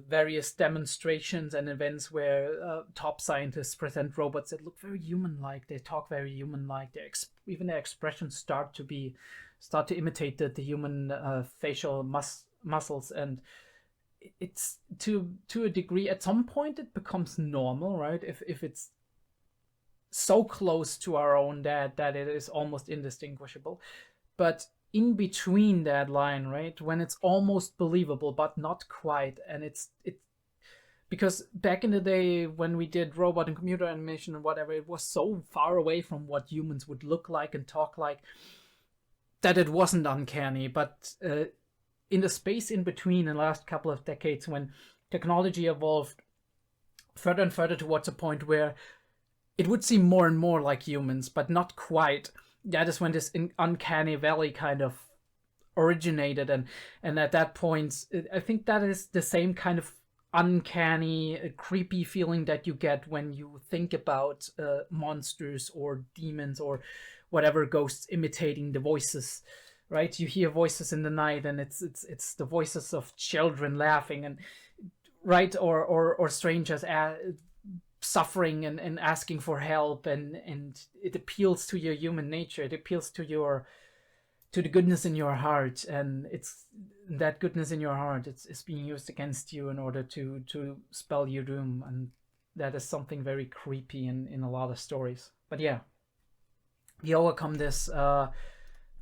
[SPEAKER 1] various demonstrations and events where top scientists present robots that look very human-like. They talk very human-like. Even their expressions start to imitate the human facial muscles, and it's to a degree. At some point, it becomes normal, right? If it's so close to our own that it is almost indistinguishable, but in between that line, right, when it's almost believable but not quite, and it's because back in the day when we did robot and computer animation and whatever, it was so far away from what humans would look like and talk like that it wasn't uncanny. But in the space in between, in the last couple of decades, when technology evolved further and further towards a point where it would seem more and more like humans, but not quite, that is when this uncanny valley kind of originated. And at that point, I think that is the same kind of uncanny, creepy feeling that you get when you think about monsters or demons or whatever, ghosts imitating the voices, right? You hear voices in the night, and it's the voices of children laughing, and right, or strangers suffering and asking for help, and it appeals to your human nature. It appeals to the goodness in your heart, and it's that goodness in your heart, it's being used against you in order to spell your doom, and that is something very creepy in a lot of stories. But yeah, we overcome this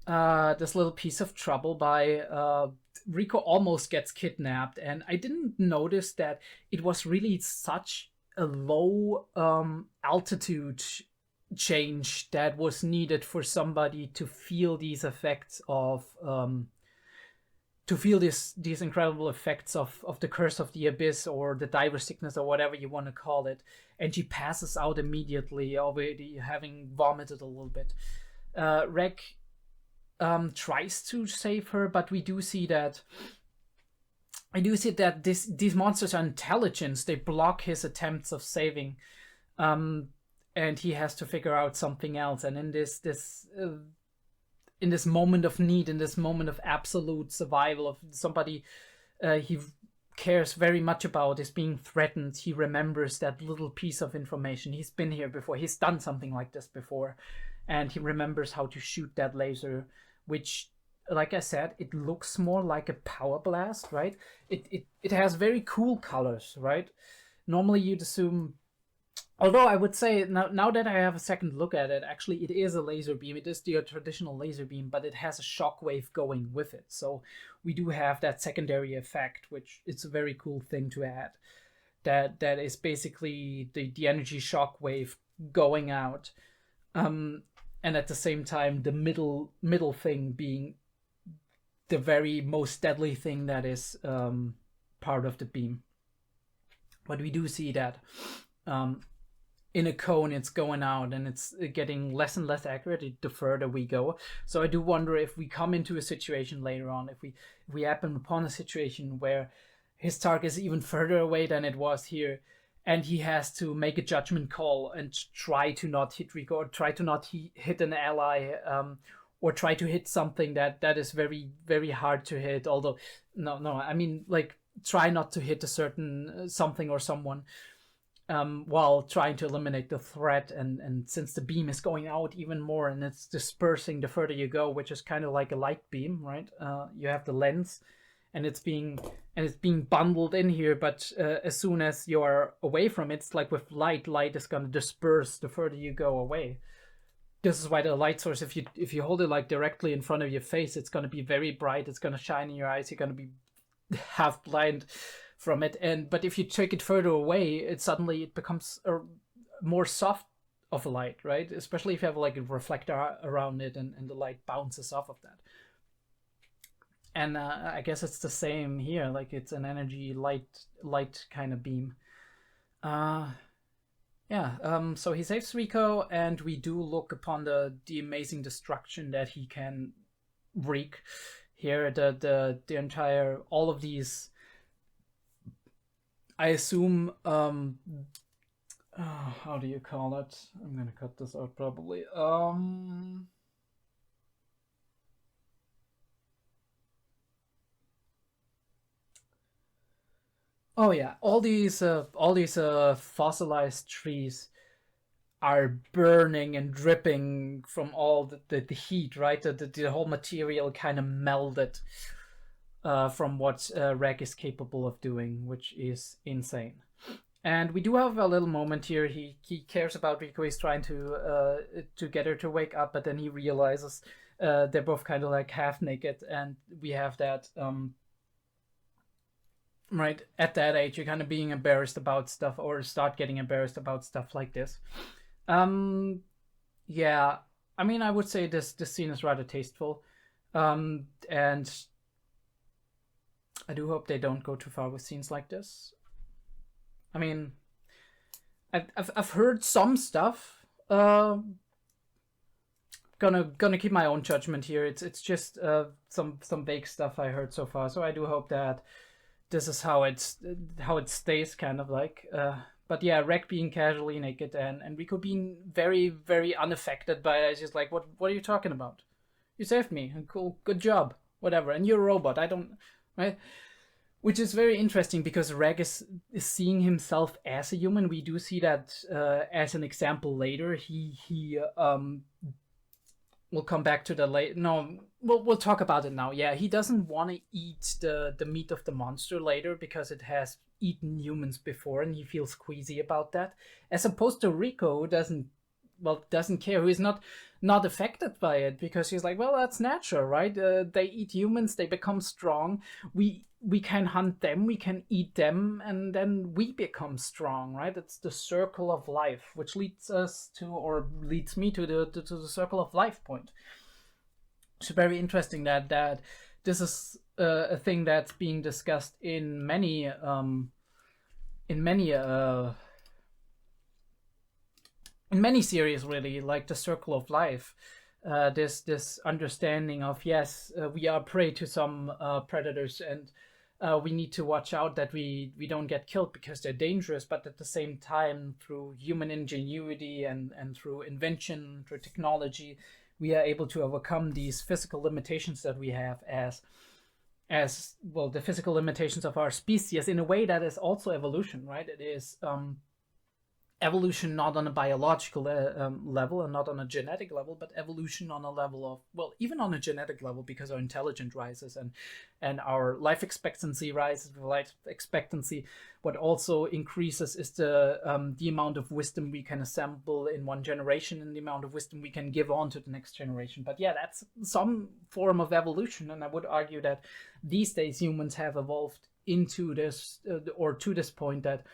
[SPEAKER 1] this little piece of trouble by Rico almost gets kidnapped, and I didn't notice that it was really such a low altitude change that was needed for somebody to feel these effects of to feel these incredible effects of the curse of the abyss, or the diver sickness, or whatever you want to call it. And she passes out immediately, already having vomited a little bit. 𝐿 tries to save her, but we do see that these monsters are intelligent. They block his attempts of saving, and he has to figure out something else. And in this moment of need, in this moment of absolute survival of somebody he cares very much about is being threatened, he remembers that little piece of information. He's been here before. He's done something like this before, and he remembers how to shoot that laser, which like I said, it looks more like a power blast, right? It has very cool colors, right? Normally you'd assume, although I would say now that I have a second look at it, actually it is a laser beam. It is the traditional laser beam, but it has a shockwave going with it. So we do have that secondary effect, which it's a very cool thing to add. That is basically the energy shockwave going out. And at the same time, the middle thing being the very most deadly thing that is part of the beam. But we do see that in a cone, it's going out and it's getting less and less accurate the further we go. So I do wonder if we come into a situation later on, if we happen upon a situation where his target is even further away than it was here, and he has to make a judgment call and try to not hit Rico, or try to not hit an ally, or try to hit something that is very, very hard to hit. Although, no, I mean, like, try not to hit a certain something or someone while trying to eliminate the threat. And since the beam is going out even more and it's dispersing the further you go, which is kind of like a light beam, right? You have the lens, and it's being bundled in here, but as soon as you're away from it, it's like with light is going to disperse the further you go away. This is why the light source, if you hold it like directly in front of your face, it's going to be very bright, it's going to shine in your eyes, you're going to be half blind from it. But if you take it further away, it becomes a more soft of a light, right? Especially if you have like a reflector around it and the light bounces off of that. And I guess it's the same here, like it's an energy light kind of beam. So he saves Rico, and we do look upon the amazing destruction that he can wreak here. The entire, all of these, I assume, how do you call it? I'm gonna cut this out probably. Oh yeah, all these fossilized trees are burning and dripping from all the heat, right? The whole material kind of melted from what 𝐸𝐬 is capable of doing, which is insane. And we do have a little moment here. He cares about Rico. He's trying to get her to wake up, but then he realizes they're both kind of like half naked, and we have that. Right, at that age, you're kind of being embarrassed about stuff, or start getting embarrassed about stuff like this. Yeah, I mean, I would say this scene is rather tasteful, and I do hope they don't go too far with scenes like this. I mean, I've heard some stuff. Gonna keep my own judgment here. It's just some vague stuff I heard so far. So I do hope that this is how it stays, kind of like. But yeah, 𝐸𝐬 being casually naked and Rico being very, very unaffected by it. It's just like, what are you talking about? You saved me. Cool, good job. Whatever. And you're a robot. I don't, right? Which is very interesting because 𝐸𝐬 is seeing himself as a human. We do see that as an example later. He we'll come back to that later. No, we'll talk about it now. Yeah, he doesn't want to eat the meat of the monster later because it has eaten humans before, and he feels queasy about that. As opposed to Rico, who doesn't care, who is not affected by it because he's like, well, that's natural, right? They eat humans, they become strong. We can hunt them, we can eat them, and then we become strong, right? It's the circle of life, which leads me to the circle of life point. It's very interesting that this is a thing that's being discussed in many series, really, like the circle of life. This understanding of, yes, we are prey to some predators, and we need to watch out that we don't get killed because they're dangerous, but at the same time, through human ingenuity and through invention, through technology, we are able to overcome these physical limitations that we have as well, the physical limitations of our species, in a way that is also evolution, right? It is evolution not on a biological level and not on a genetic level, but evolution on a level of, well, even on a genetic level, because our intelligence rises and our life expectancy rises. Life expectancy, what also increases is the amount of wisdom we can assemble in one generation and the amount of wisdom we can give on to the next generation. But yeah, that's some form of evolution, and I would argue that these days humans have evolved into this or to this point that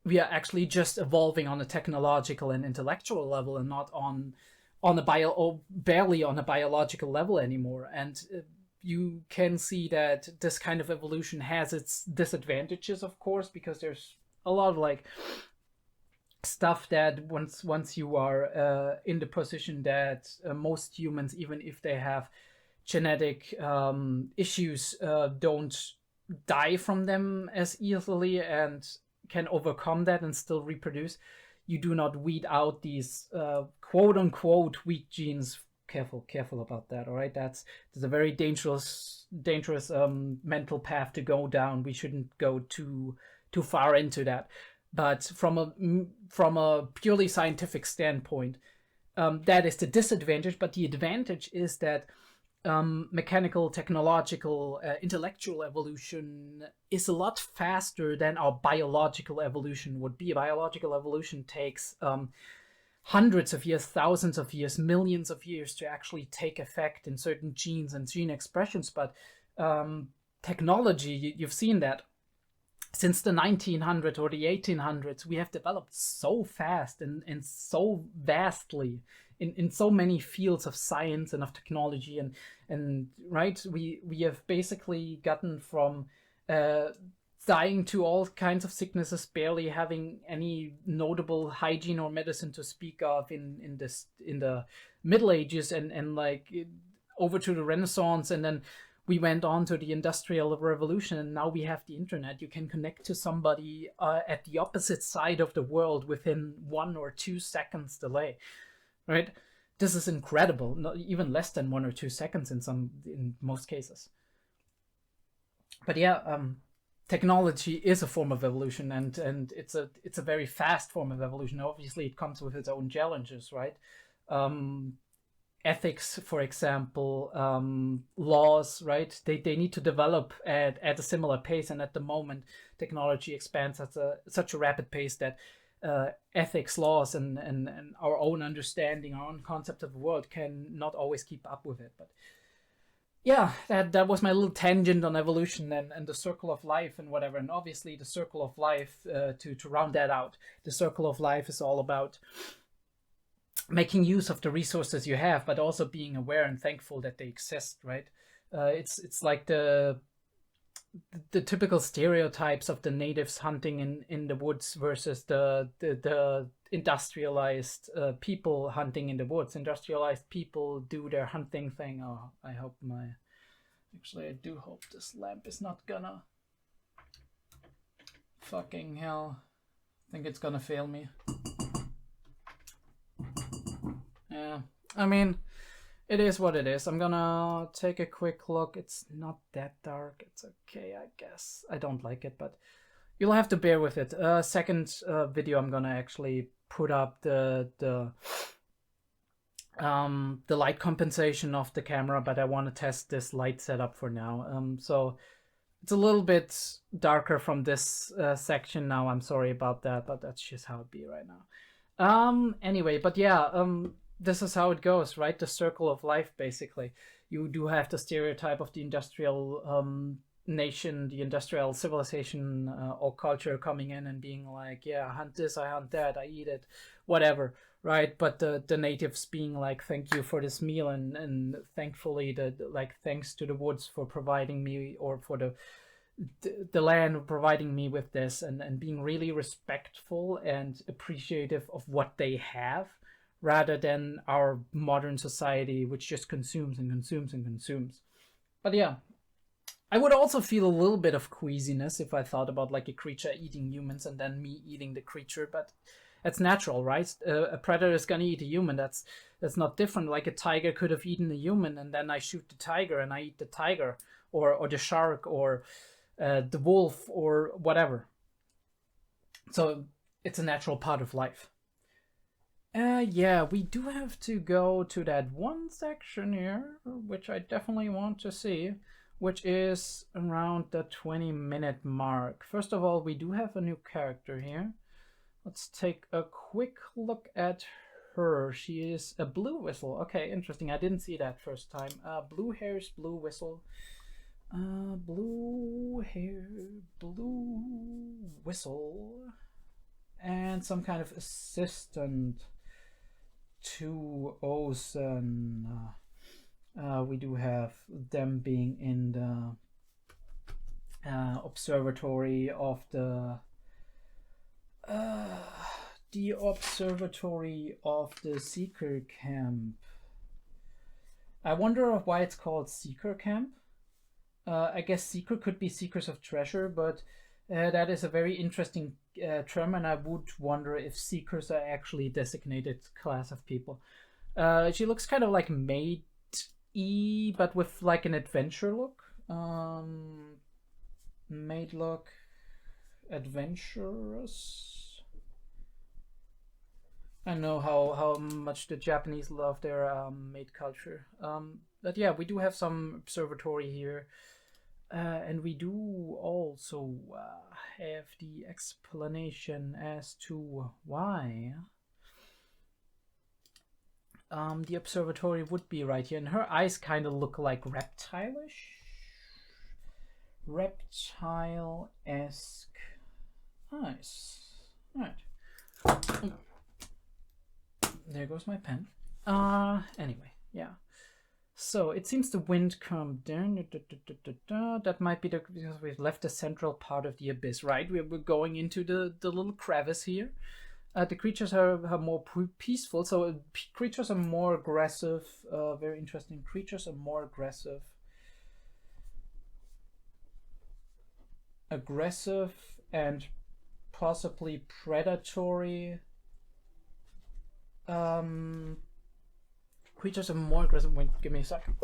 [SPEAKER 1] we are actually just evolving on a technological and intellectual level and not on a or barely on a biological level anymore. And you can see that this kind of evolution has its disadvantages, of course, because there's a lot of like stuff that once you are in the position that most humans, even if they have genetic issues, don't die from them as easily and can overcome that and still reproduce. You do not weed out these quote unquote weak genes. Careful about that. All right, that's a very dangerous mental path to go down. We shouldn't go too far into that. But from a purely scientific standpoint, that is the disadvantage. But the advantage is that mechanical, technological, intellectual evolution is a lot faster than our biological evolution would be. Biological evolution takes hundreds of years, thousands of years, millions of years to actually take effect in certain genes and gene expressions. But technology, you've seen that since the 1900s or the 1800s, we have developed so fast and so vastly in so many fields of science and of technology, and right, we have basically gotten from dying to all kinds of sicknesses, barely having any notable hygiene or medicine to speak of in the Middle Ages, and like over to the Renaissance, and then we went on to the Industrial Revolution, and now we have the internet. You can connect to somebody at the opposite side of the world within 1 or 2 seconds delay, right? This is incredible. Not even less than 1 or 2 seconds in most cases. But yeah, technology is a form of evolution, and it's a very fast form of evolution. Obviously, it comes with its own challenges, right? Ethics, for example, laws, right? They need to develop at a similar pace, and at the moment, technology expands at such a rapid pace that ethics, laws, and our own understanding, our own concept of the world can not always keep up with it. But yeah, that was my little tangent on evolution and the circle of life and whatever. And obviously, the circle of life, to round that out, the circle of life is all about making use of the resources you have, but also being aware and thankful that they exist, right? It's like the typical stereotypes of the natives hunting in the woods versus the industrialized people hunting in the woods. Industrialized people do their hunting thing. Oh, I do hope this lamp is not gonna fucking hell. I think it's gonna fail me. Yeah, I mean, it is what it is. I'm gonna take a quick look. It's not that dark. It's okay, I guess. I don't like it, but you'll have to bear with it. Second video, I'm gonna actually put up the light compensation of the camera, but I want to test this light setup for now. So it's a little bit darker from this section now. I'm sorry about that, but that's just how it be right now. Anyway, but yeah, this is how it goes, right? The circle of life, basically. You do have the stereotype of the industrial nation, the industrial civilization or culture coming in and being like, yeah, I hunt this, I hunt that, I eat it, whatever, right? But the natives being like, thank you for this meal, and thankfully, thanks to the woods for providing me, or for the land providing me with this, and being really respectful and appreciative of what they have, rather than our modern society, which just consumes and consumes and consumes. But yeah, I would also feel a little bit of queasiness if I thought about like a creature eating humans and then me eating the creature, but that's natural, right? A predator is gonna eat a human. That's not different. Like a tiger could have eaten a human, and then I shoot the tiger and I eat the tiger, or the shark, or the wolf, or whatever. So it's a natural part of life. Yeah, we do have to go to that one section here, which I definitely want to see, which is around the 20-minute mark. First of all, we do have a new character here. Let's take a quick look at her. She is a blue whistle. Okay, interesting. I didn't see that first time. Blue hairs, blue whistle. Blue hair, blue whistle. And some kind of assistant to Ocean. We do have them being in the observatory of the Seeker Camp. I wonder why it's called Seeker Camp. I guess Seeker could be Seekers of Treasure, but that is a very interesting term, and I would wonder if Seekers are actually a designated class of people. She looks kind of like maid-y, but with like an adventure look. Maid look, adventurous. I know how much the Japanese love their maid culture. But yeah, we do have some observatory here. And we do also have the explanation as to why the observatory would be right here. And her eyes kind of look like reptile-ish. Reptile-esque eyes. Alright. There goes my pen. Anyway, yeah. So it seems the wind come down. That might be because we've left the central part of the abyss, right? We're going into the little crevice here. The creatures are more peaceful, so creatures are more aggressive. Very interesting. Creatures are more aggressive. Aggressive and possibly predatory. Creatures are more aggressive. Wait, give me a second.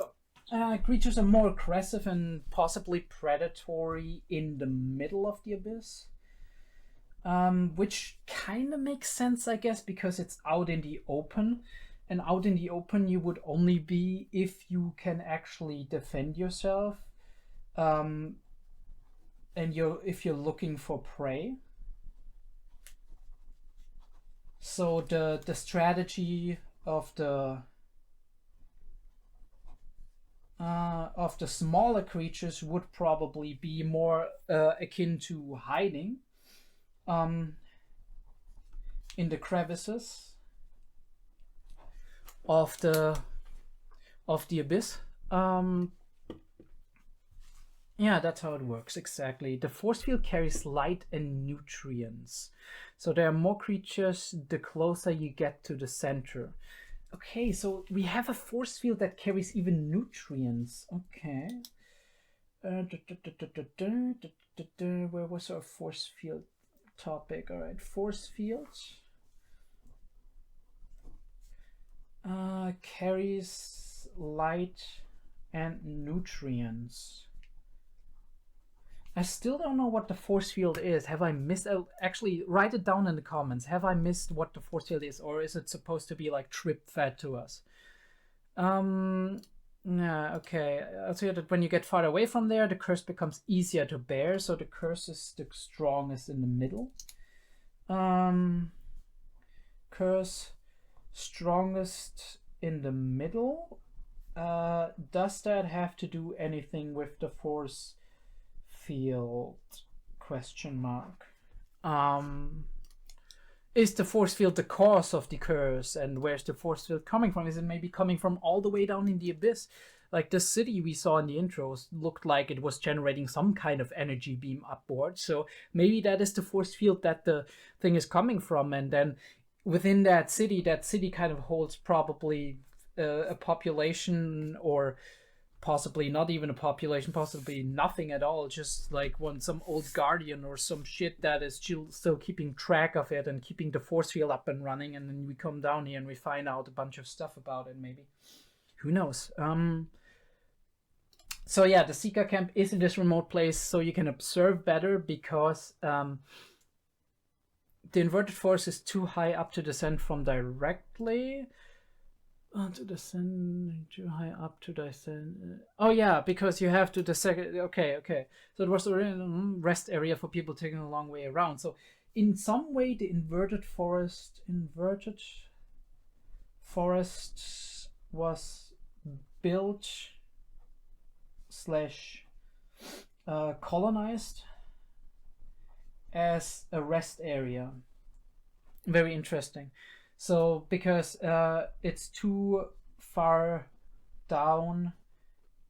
[SPEAKER 1] Creatures are more aggressive and possibly predatory in the middle of the abyss. Which kind of makes sense, I guess, because it's out in the open. And out in the open you would only be if you can actually defend yourself. And if you're looking for prey. So the strategy of the smaller creatures would probably be more akin to hiding in the crevices of the abyss. Yeah, that's how it works exactly. The force field carries light and nutrients, so there are more creatures the closer you get to the center. Okay, so we have a force field that carries even nutrients. Okay. Where was our force field topic? All right, force fields. Carries light and nutrients. I still don't know what the force field is. Have I missed? Actually, write it down in the comments. Have I missed what the force field is, or is it supposed to be like trip fed to us? Yeah, okay. I'll say that when you get far away from there, the curse becomes easier to bear. So the curse is the strongest in the middle. Curse strongest in the middle. Does that have to do anything with the force field? Question mark. Is the force field the cause of the curse, and where's the force field coming from? Is it maybe coming from all the way down in the abyss? Like the city we saw in the intros looked like it was generating some kind of energy beam upward, so maybe that is the force field that the thing is coming from. And then within that city kind of holds probably a population, or possibly not even a population, possibly nothing at all, just like some old guardian or some shit that is still keeping track of it and keeping the force field up and running. And then we come down here and we find out a bunch of stuff about it, maybe. Who knows? So yeah, the Seeker camp is in this remote place, so you can observe better, because the inverted forest is too high up to descend from directly. To descend too high up to descend. Oh yeah, because you have to descend. Okay. So it was a rest area for people taking a long way around. So in some way, the inverted forest was built / colonized as a rest area. Very interesting. So because it's too far down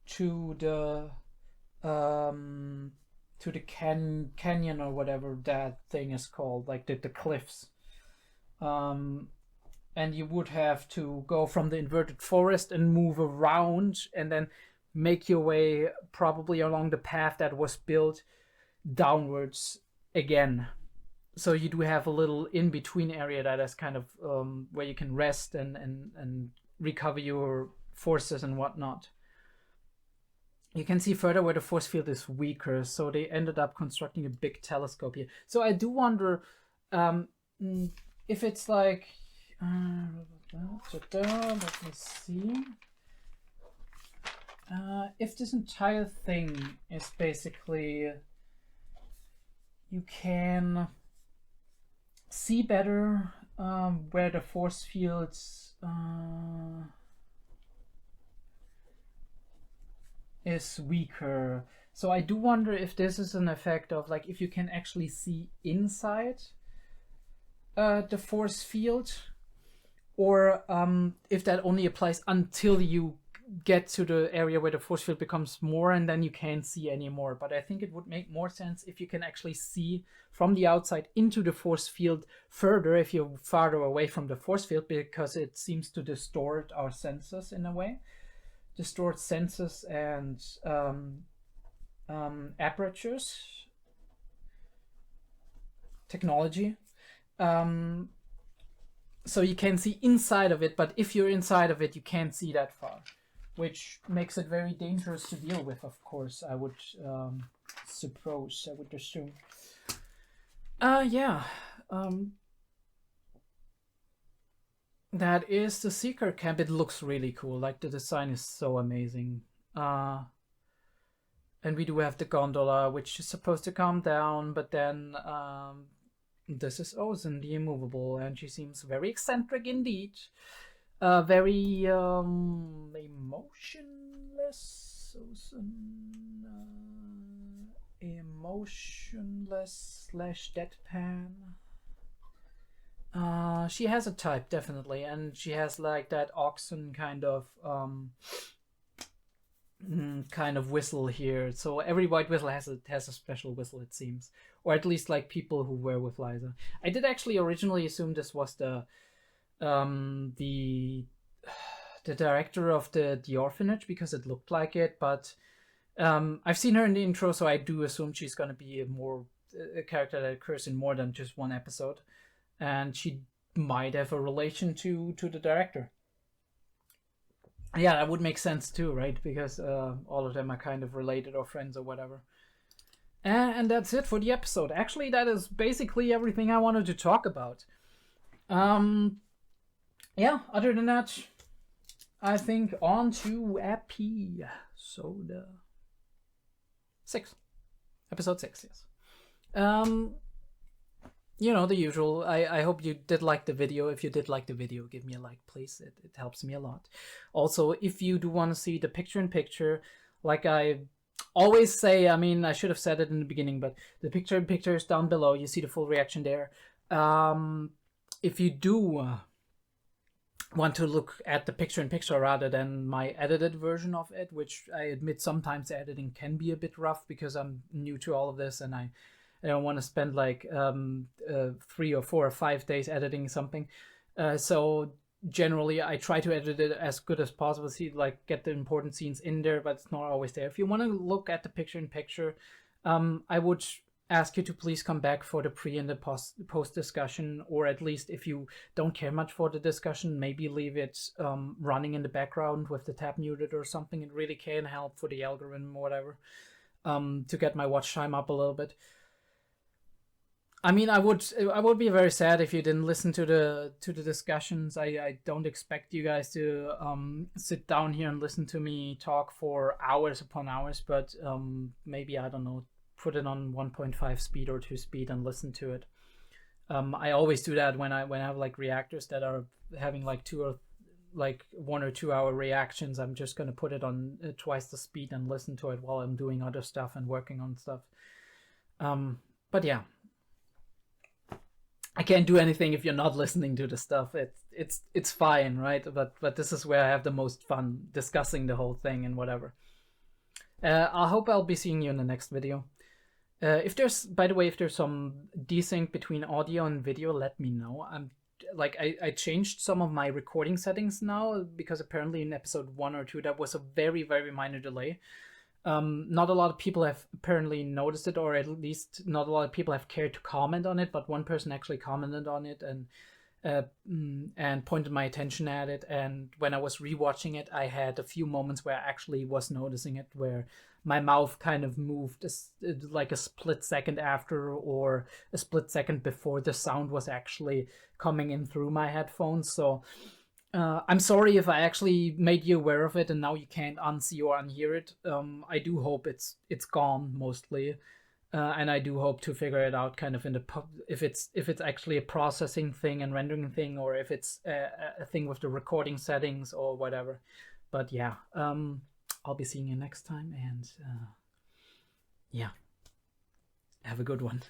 [SPEAKER 1] to the canyon or whatever that thing is called, like the cliffs, and you would have to go from the inverted forest and move around and then make your way probably along the path that was built downwards again. So you do have a little in-between area that is kind of where you can rest and recover your forces and whatnot. You can see further where the force field is weaker, so they ended up constructing a big telescope here. So I do wonder if it's like... let me see. If this entire thing is basically... You can see better where the force fields is weaker. So I do wonder if this is an effect of, like, if you can actually see inside the force field, or if that only applies until you get to the area where the force field becomes more and then you can't see anymore. But I think it would make more sense if you can actually see from the outside into the force field further if you're farther away from the force field, because it seems to distort our senses in a way. Distort senses and apertures. Technology. So you can see inside of it, but if you're inside of it, you can't see that far, which makes it very dangerous to deal with, of course, I would suppose, I would assume. Yeah. That is the Seeker camp. It looks really cool. Like, the design is so amazing. And we do have the gondola, which is supposed to calm down, but then this is Ozen, the immovable, and she seems very eccentric indeed. Very emotionless. Emotionless / deadpan. She has a type, definitely, and she has like that oxen kind of whistle here. So every white whistle has a special whistle, it seems, or at least like people who wear with Liza. I did actually originally assume this was the director of the orphanage, because it looked like it, but I've seen her in the intro, so I do assume she's going to be a character that occurs in more than just one episode, and she might have a relation to the director. Yeah, that would make sense too, right? Because all of them are kind of related or friends or whatever. And that's it for the episode. Actually, that is basically everything I wanted to talk about. Yeah, other than that, I think on to episode 6. Episode 6, yes. You know, the usual. I hope you did like the video. If you did like the video, give me a like, please. It helps me a lot. Also, if you do want to see the picture-in-picture, like I always say, I mean, I should have said it in the beginning, but the picture-in-picture is down below. You see the full reaction there. If you do want to look at the picture-in-picture rather than my edited version of it, which I admit sometimes the editing can be a bit rough because I'm new to all of this and I don't want to spend like 3 or 4 or 5 days editing something. So generally I try to edit it as good as possible, see, like, get the important scenes in there, but it's not always there. If you want to look at the picture-in-picture, I would ask you to please come back for the pre and the post discussion, or at least if you don't care much for the discussion, maybe leave it running in the background with the tab muted or something. It really can help for the algorithm or whatever, to get my watch time up a little bit. I mean, I would be very sad if you didn't listen to the discussions. I don't expect you guys to sit down here and listen to me talk for hours upon hours, but maybe, I don't know, put it on 1.5 speed or 2 speed and listen to it. I always do that when I have like reactors that are having like 1 or 2 hour reactions. I'm just gonna put it on twice the speed and listen to it while I'm doing other stuff and working on stuff. But yeah, I can't do anything if you're not listening to the stuff. It's fine, right? But this is where I have the most fun discussing the whole thing and whatever. I hope I'll be seeing you in the next video. If there's, by the way, if there's some desync between audio and video, let me know. I changed some of my recording settings now because apparently in episode 1 or 2 that was a very, very minor delay. Not a lot of people have apparently noticed it, or at least not a lot of people have cared to comment on it, but one person actually commented on it and pointed my attention at it. And when I was rewatching it, I had a few moments where I actually was noticing it, where my mouth kind of moved like a split second after or a split second before the sound was actually coming in through my headphones. So I'm sorry if I actually made you aware of it and now you can't unsee or unhear it. I do hope it's gone mostly, and I do hope to figure it out kind of in the if it's actually a processing thing and rendering thing, or if it's a thing with the recording settings or whatever. But yeah, I'll be seeing you next time, and yeah, have a good one.